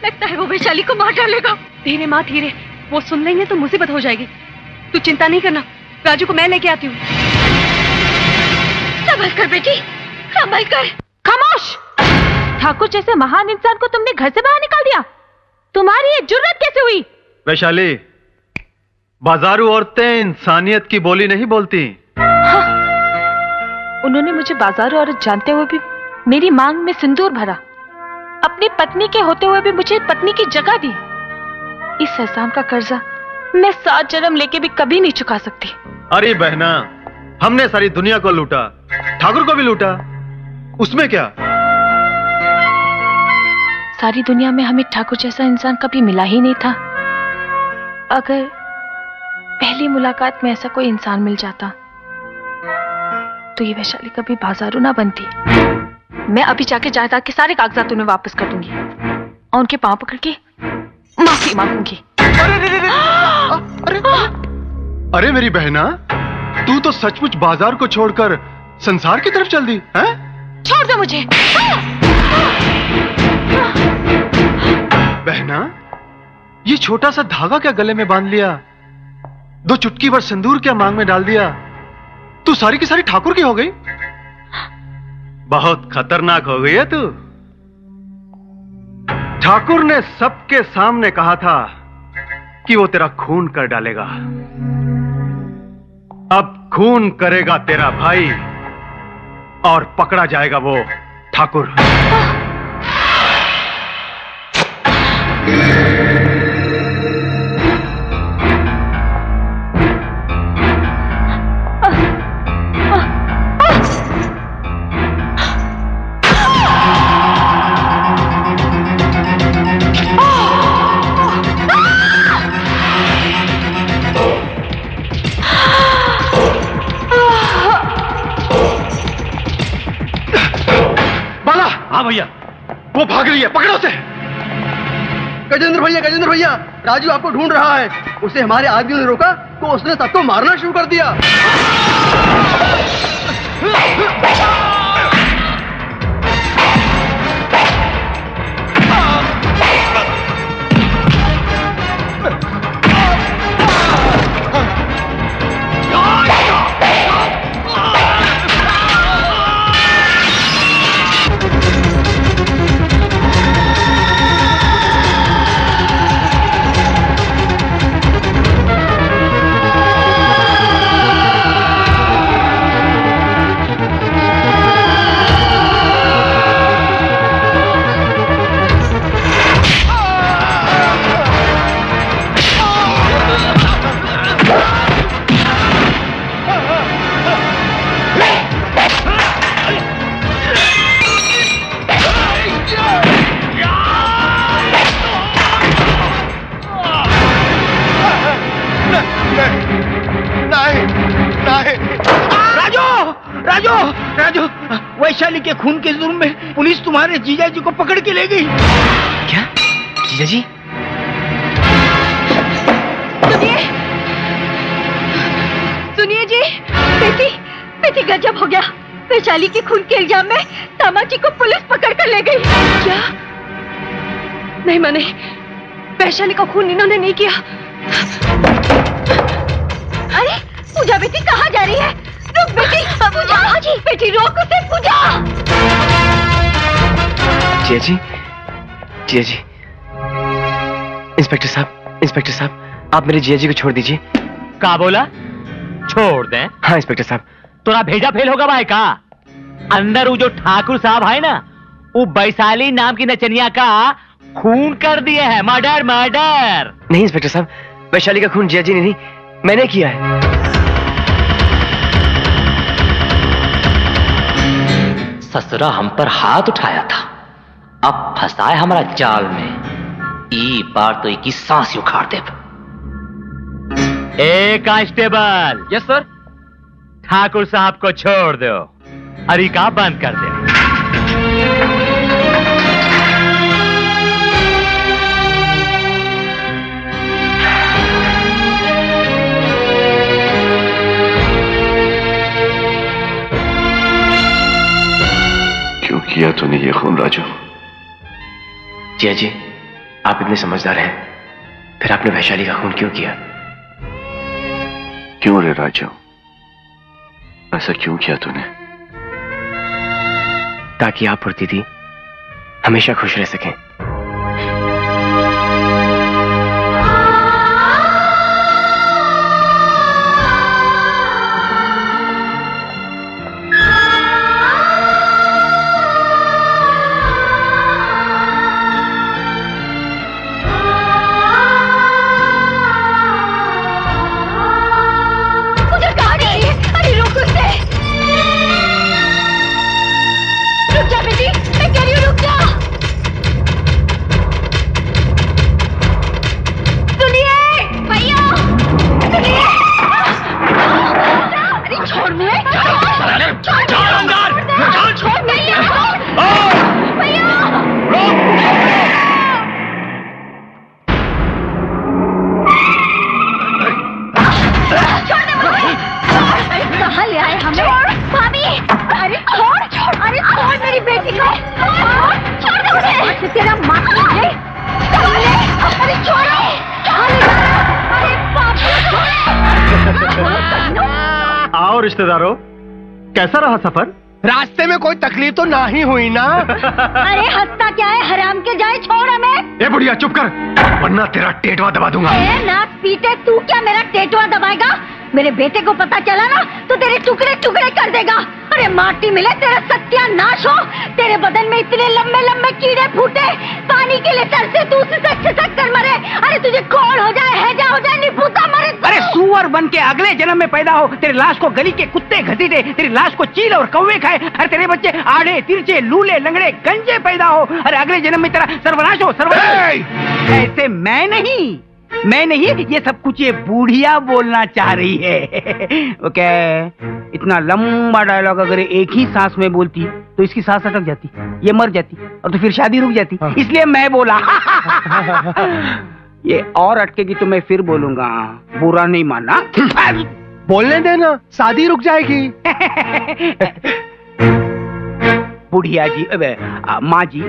लगता है वो वैशाली को मार डालेगा। धीरे माँ धीरे, वो सुन लेंगे तो मुसीबत हो जाएगी। तू चिंता नहीं करना, राजू को मैं लेके आती हूँ। संभल कर बेटी, संभल कर। खामोश! ठाकुर जैसे महान इंसान को तुमने घर से बाहर निकाल दिया। तुम्हारी ये जुर्रत कैसे हुई? वैशाली, बाजारू औरतें इंसानियत की बोली नहीं बोलती। हाँ। उन्होंने मुझे बाजारू औरत जानते हुए भी मेरी मांग में सिंदूर भरा, अपनी पत्नी के होते हुए भी मुझे पत्नी की जगह दी। इस एहसान का कर्जा मैं 7 जन्म लेके भी कभी नहीं चुका सकती। अरे बहना, हमने सारी दुनिया को लूटा, ठाकुर को भी लूटा, उसमें क्या? सारी दुनिया में हमें ठाकुर जैसा इंसान कभी मिला ही नहीं था। अगर पहली मुलाकात में ऐसा कोई इंसान मिल जाता तो ये वैशाली कभी बाजारू ना बनती। मैं अभी जाके जायदाद के सारे कागजात उन्हें वापस कर दूंगी और उनके पांव पकड़ के माफी मांगूंगी। अरे मेरी बहना, तू तो सचमुच बाजार को छोड़कर संसार की तरफ चल दी है? छोड़ दो मुझे। बहना, ये छोटा सा धागा क्या गले में बांध लिया? 2 चुटकी भर सिंदूर क्या मांग में डाल दिया? तू सारी की सारी ठाकुर की हो गई। बहुत खतरनाक हो गई है तू। ठाकुर ने सबके सामने कहा था कि वो तेरा खून कर डालेगा। अब खून करेगा तेरा भाई और पकड़ा जाएगा वो ठाकुर। भैया, वो भाग रही है, पकड़ो उसे। गजेंद्र भैया, राजू आपको ढूंढ रहा है। उसे हमारे आदमियों ने रोका तो उसने सबको मारना शुरू कर दिया। राजू, वैशाली के खून के जुर्म में पुलिस तुम्हारे जीजा जी को पकड़ के ले गई। क्या? जीजा जी? सुनिए जी, बेटी गजब हो गया। वैशाली के खून के इल्जाम में दामाजी को पुलिस पकड़ कर ले गई। क्या? नहीं माने, वैशाली का खून इन्होंने नहीं किया। अरे पूजा बेटी कहाँ जा रही है? रुक बेटी, पूजा जी, बेटी रोक उसे, पूजा। जिया जी, इंस्पेक्टर साहब, आप मेरे जिया जी को छोड़ दीजिए। क्या बोला? छोड़ दें? हाँ इंस्पेक्टर साहब। तोरा भेजा फेल होगा भाई का? अंदर वो जो ठाकुर साहब है ना, वो वैशाली नाम की नचनिया का खून कर दिए है। मर्डर। नहीं इंस्पेक्टर साहब, वैशाली का खून जिया जी ने नहीं, मैंने किया है। ससुरा हम पर हाथ उठाया था, अब फंसाए हमारा जाल में। ई बार तो एक ही सांस उखाड़ दे। ए कांस्टेबल। Yes sir. ठाकुर साहब को छोड़ दो, अरिका बंद कर दो। क्यों किया तूने ये खून राजू? जिया जी, आप इतने समझदार हैं, फिर आपने वैशाली का खून क्यों किया? क्यों रे राजू, ऐसा क्यों किया तूने? ताकि आप और दीदी हमेशा खुश रह सकें। मार अरे छोड़ो, अरे आओ रिश्तेदारों, कैसा रहा सफर? रास्ते में कोई तकलीफ तो ना ही हुई ना? अरे हंसता क्या है, हराम के जाए, छोड़ हमें। ए बुढ़िया चुप कर, वरना तेरा टेटवा दबा दूंगा। नाक पीटे, तू क्या मेरा टेटवा दबाएगा? मेरे बेटे को पता चला ना तो तेरे टुकड़े टुकड़े कर देगा। अरे माटी मिले तेरा सत्यानाश हो। तेरे बदन में इतने लंबे लंबे कीड़े फूटे, पानी के लिए तरसे तू उससे खिसक कर मरे। अरे तुझे खोड़ हो जाए, हैजा हो जाए, निपुता मरे। अरे सुअर बन के अगले जन्म में पैदा हो, तेरी लाश को गली के कुत्ते घसीटे, तेरी लाश को चील और कौवे खाए। अरे तेरे बच्चे आड़े तिरछे लूले लंगड़े गंजे पैदा हो। अरे अगले जन्म में तेरा सर्वनाश हो, सर्वनाश। ऐसे मैं नहीं, ये सब कुछ ये बूढ़िया बोलना चाह रही है। ओके, इतना लंबा डायलॉग अगर एक ही सांस में बोलती तो इसकी सांस अटक जाती, ये मर जाती और तो फिर शादी रुक जाती। इसलिए मैं बोला। ये और अटकेगी तो मैं फिर बोलूंगा, बुरा नहीं मानना। बोलने देना, शादी रुक जाएगी। बुढ़िया जी, माँ जी,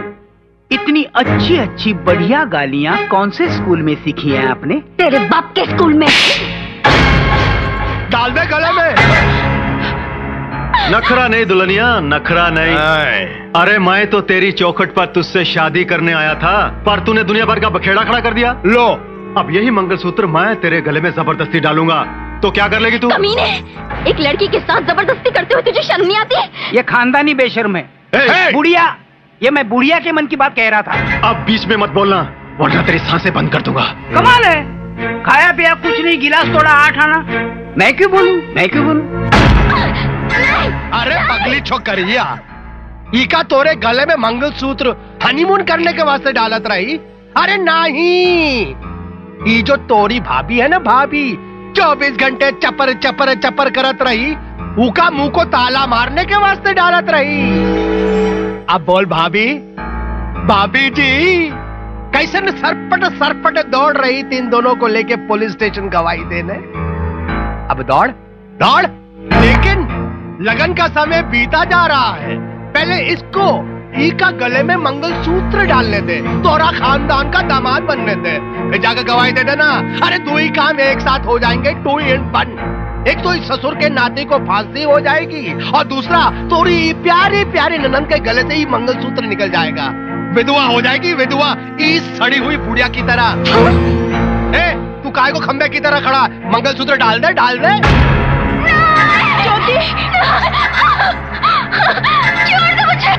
इतनी अच्छी अच्छी बढ़िया गालियाँ कौन से स्कूल में सीखी हैं आपने? तेरे बाप के स्कूल में। डाल दे गले में। नखरा नहीं दुल्हनिया, नखरा नहीं। अरे मैं तो तेरी चौखट पर तुझसे शादी करने आया था, पर तूने दुनिया भर का बखेड़ा खड़ा कर दिया। लो, अब यही मंगलसूत्र मैं तेरे गले में जबरदस्ती डालूंगा तो क्या कर लेगी तू? कमीने, एक लड़की के साथ जबरदस्ती करते हुए तुझे शर्म नहीं आती? ये खानदानी बेशर्म है। बुढ़िया, ये मैं बुढ़िया के मन की बात कह रहा था। अब बीच में मत बोलना, वरना तेरी सांसें बंद कर दूंगा। कमाल है, खाया पिया कुछ नहीं, गिलास तोड़ा 8 आना। मैं क्यों बोलूं? अरे पगली छोकरिया, इका तोरे गले में मंगलसूत्र हनीमून करने के वास्ते डालत रही? अरे नहीं, ये जो तोरी भाभी है ना, भाभी 24 घंटे चपर चपर चपर करत रही, उका मुंह को ताला मारने के वास्ते डालत रही। अब बोल भाभी, भाभी जी कैसे न सरपट दौड़ रही थी इन दोनों को लेके पुलिस स्टेशन गवाही देने। अब दौड़, लेकिन लगन का समय बीता जा रहा है। पहले इसको का गले में मंगलसूत्र डालने दे, तोरा खानदान का दामाद बनने दे, फिर जाकर गवाही दे देना। अरे 2 ही काम एक साथ हो जाएंगे, 2 in 1। एक तो इस ससुर के नाते को फांसी हो जाएगी और दूसरा तोरी प्यारी प्यारी ननद के गले से ही मंगलसूत्र निकल जाएगा। विधवा हो जाएगी, विधवा, इस सड़ी हुई बुढ़िया की तरह। तू काय को खंबे की तरह खड़ा, मंगलसूत्र डाल दे, डाल दे। छोड़ दो मुझे।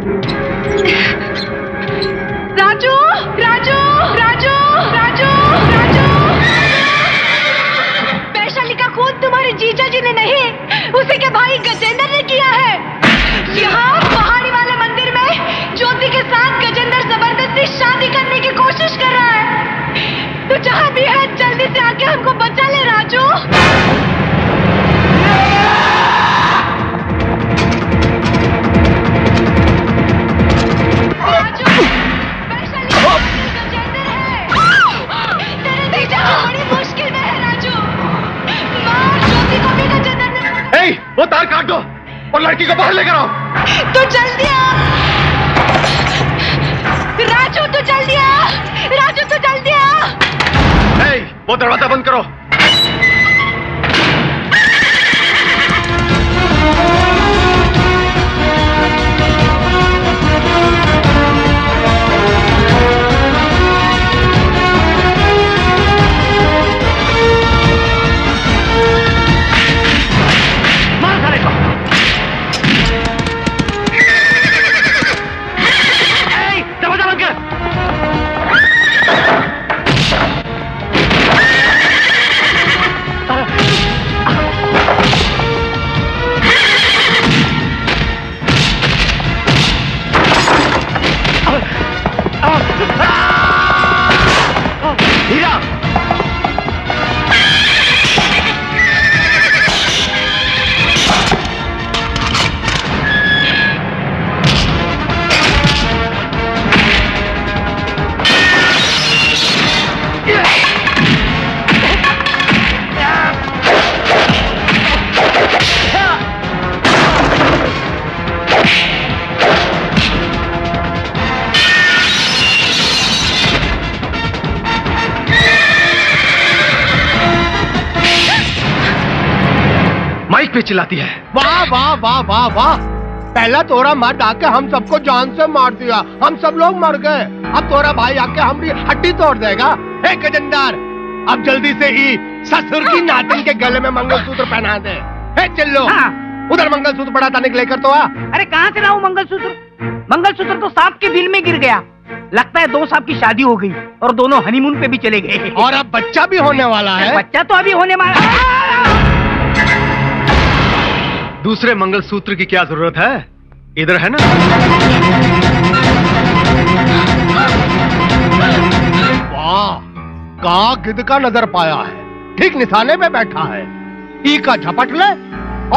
राजू राजू राजू राजू राजू वैशाली का खून तुम्हारे जीजा जी ने नहीं, उसी के भाई गजेंद्र ने किया है। यहाँ पहाड़ी वाले मंदिर में ज्योति के साथ गजेंद्र जबरदस्ती शादी करने की कोशिश कर रहा है। तू जहाँ भी है जल्दी से आके हमको बचा ले राजू। वो तार काट दो और लड़की को बाहर लेकर आओ। तू जल्दी आ राजू, तू जल्दी आ राजू, तू जल्दी आ। वो दरवाजा बंद करो। पे चिल्लाती है। वाह वाह वाह वाह वाह, पहला तोरा मार आके हम सबको जान से मार दिया, हम सब लोग मर गए। अब तोरा भाई आके हमारी हड्डी तोड़ देगा। हे गजेंद्र, अब जल्दी से ही ससुर की नातिन के गले में मंगलसूत्र पहना दे। हे चिल्लो, उधर मंगलसूत्र पड़ा था, लेकर तो आ। अरे कहाँ से लाऊं मंगलसूत्र? मंगलसूत्र तो सांप के बिल में गिर गया। लगता है 2 सांप की शादी हो गई और दोनों हनीमून पे भी चले गए। और अब बच्चा भी होने वाला है। बच्चा तो अभी होने वाला है। दूसरे मंगलसूत्र की क्या जरूरत है? इधर है ना। वाह, का गिद्ध का नजर पाया है, ठीक निशाने पे बैठा है। ई का झपट ले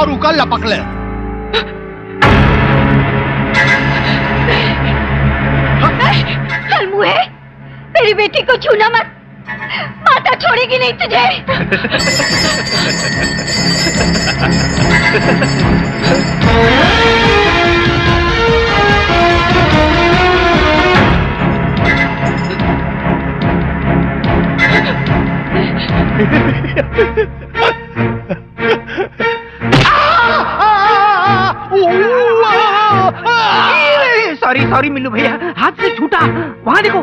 और ऊ का लपक ले। कलमुए, मेरी बेटी को छूना मत, माता छोड़ेगी नहीं तुझे। सॉरी सॉरी मिल्लू भैया, हाथ से छूटा। वहां देखो।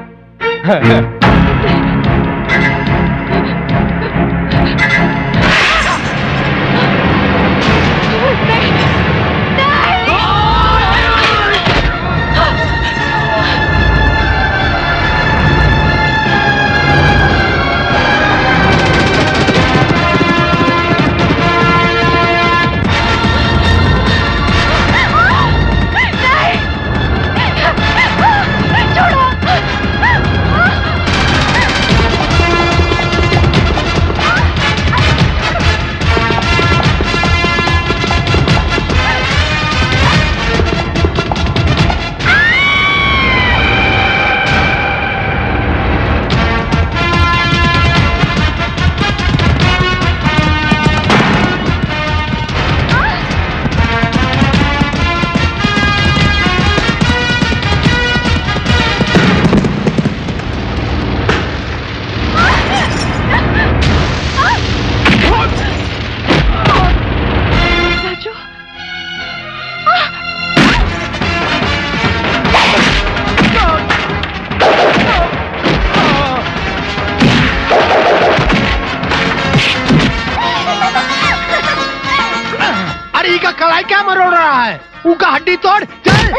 कलाई क्या मरोड़ रहा है? ऊ का हड्डी तोड़, चल।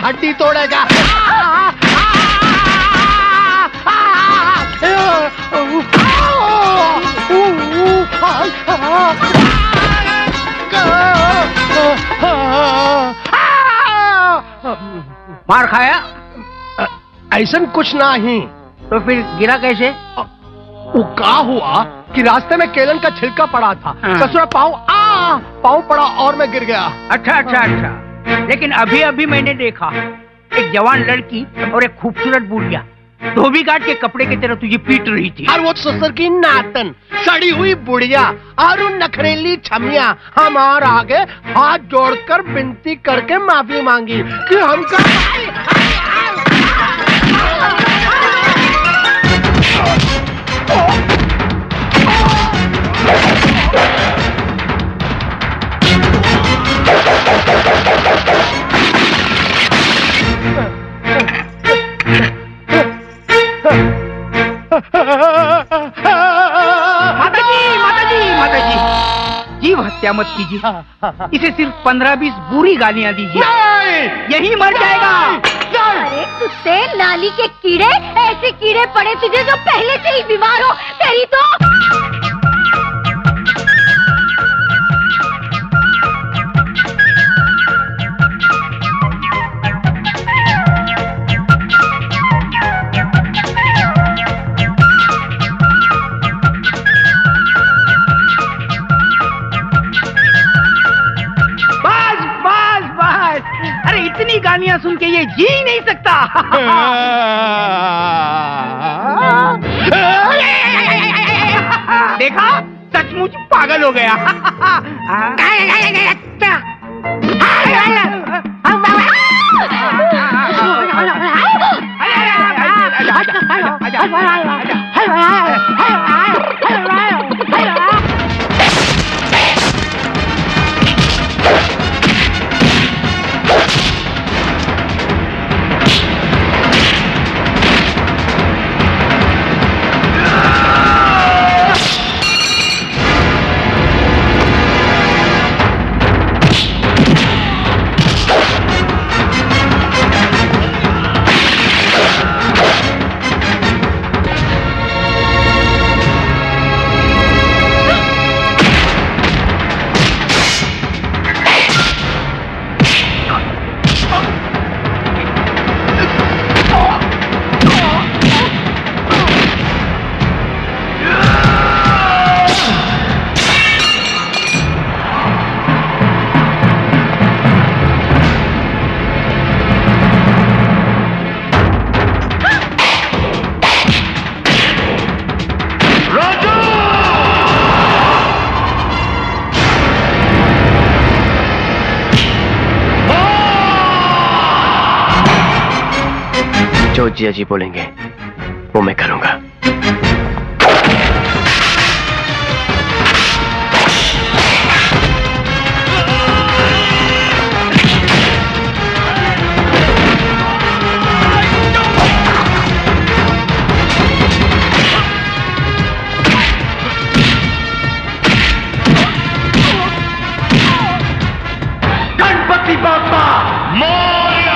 हड्डी तोड़ेगा। मार खाया? ऐसा कुछ नहीं। तो फिर गिरा कैसे? वो क्या हुआ कि रास्ते में केलन का छिलका पड़ा था, ससुरा पाँव पड़ा और मैं गिर गया। अच्छा अच्छा अच्छा। लेकिन अभी अभी मैंने देखा एक जवान लड़की और एक खूबसूरत बुढ़िया धोबी घाट के कपड़े की तरह तुझे पीट रही थी। और वो ससुर की नातन सड़ी हुई बुढ़िया और उन नखरेली छमिया हमारे आगे हाथ जोड़कर विनती करके माफी मांगी कि हमका माताजी, जीव हत्या मत कीजिए। इसे सिर्फ 15-20 बुरी गालियां दीजिए, यही मर जाएगा। अरे कुत्ते नाली के कीड़े, ऐसे कीड़े पड़े तुझे जो पहले से ही बीमार हो। तेरी तो इतनी गालियां सुन के ये जी नहीं सकता। देखा, सचमुच पागल हो गया। जो जिया जी बोलेंगे वो मैं करूंगा। गणपति बाप्पा मोरया।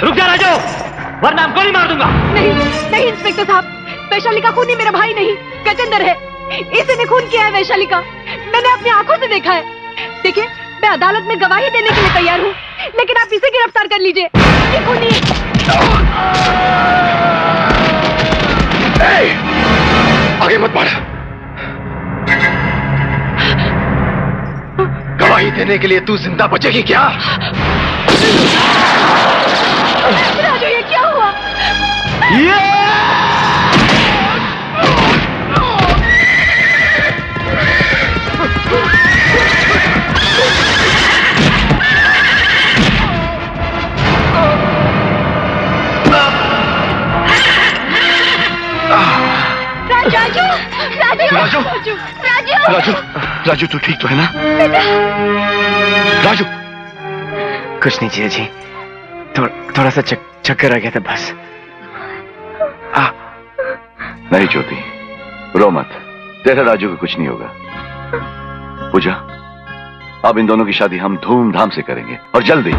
रुक जा राजू, वरना गोली मार दूंगा। नहीं नहीं इंस्पेक्टर साहब, वैशाली का खूनी मेरा भाई नहीं गजेंद्र है। इसी ने खून किया है वैशाली का, मैंने अपनी आंखों से देखा है। देखिए, मैं अदालत में गवाही देने के लिए तैयार हूँ, लेकिन आप इसे गिरफ्तार कर लीजिए। ये खूनी आगे मत बढ़। गवाही देने के लिए तू जिंदा बचेगी क्या? राजू, ये क्या हुआ? राजू, राजू, राजू, राजू, राजू राजू तू ठीक तो है ना? राजू कुछ नहीं जिया जी, थोड़ा सा चक्कर आ गया था बस। नहीं ज्योति, रो मत, तेरा राजू को कुछ नहीं होगा। पूजा, अब इन दोनों की शादी हम धूमधाम से करेंगे और जल्दी।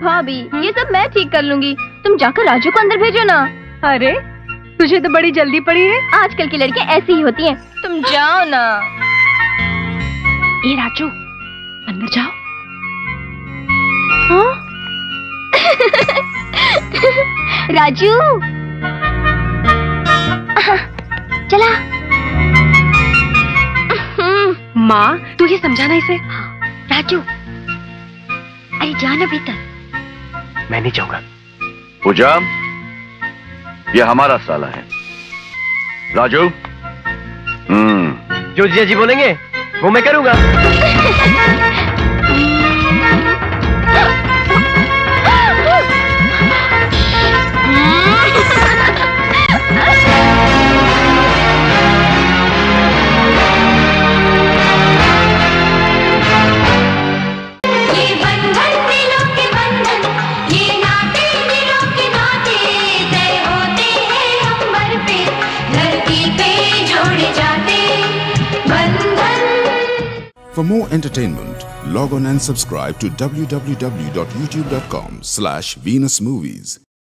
भाभी ये सब मैं ठीक कर लूंगी, तुम जाकर राजू को अंदर भेजो ना। अरे तुझे तो बड़ी जल्दी पड़ी है। आजकल की लड़कियां ऐसी ही होती हैं, तुम जाओ ना। ये राजू अंदर जाओ। हाँ? राजू चला। माँ तू ही समझाना इसे। राजू अरे जाना भीतर। मैं नहीं जाऊंगा। पूजा, ये हमारा साला है। राजू जो जिया जी बोलेंगे वो मैं करूंगा। For more entertainment, log on and subscribe to www.youtube.com/VenusMovies.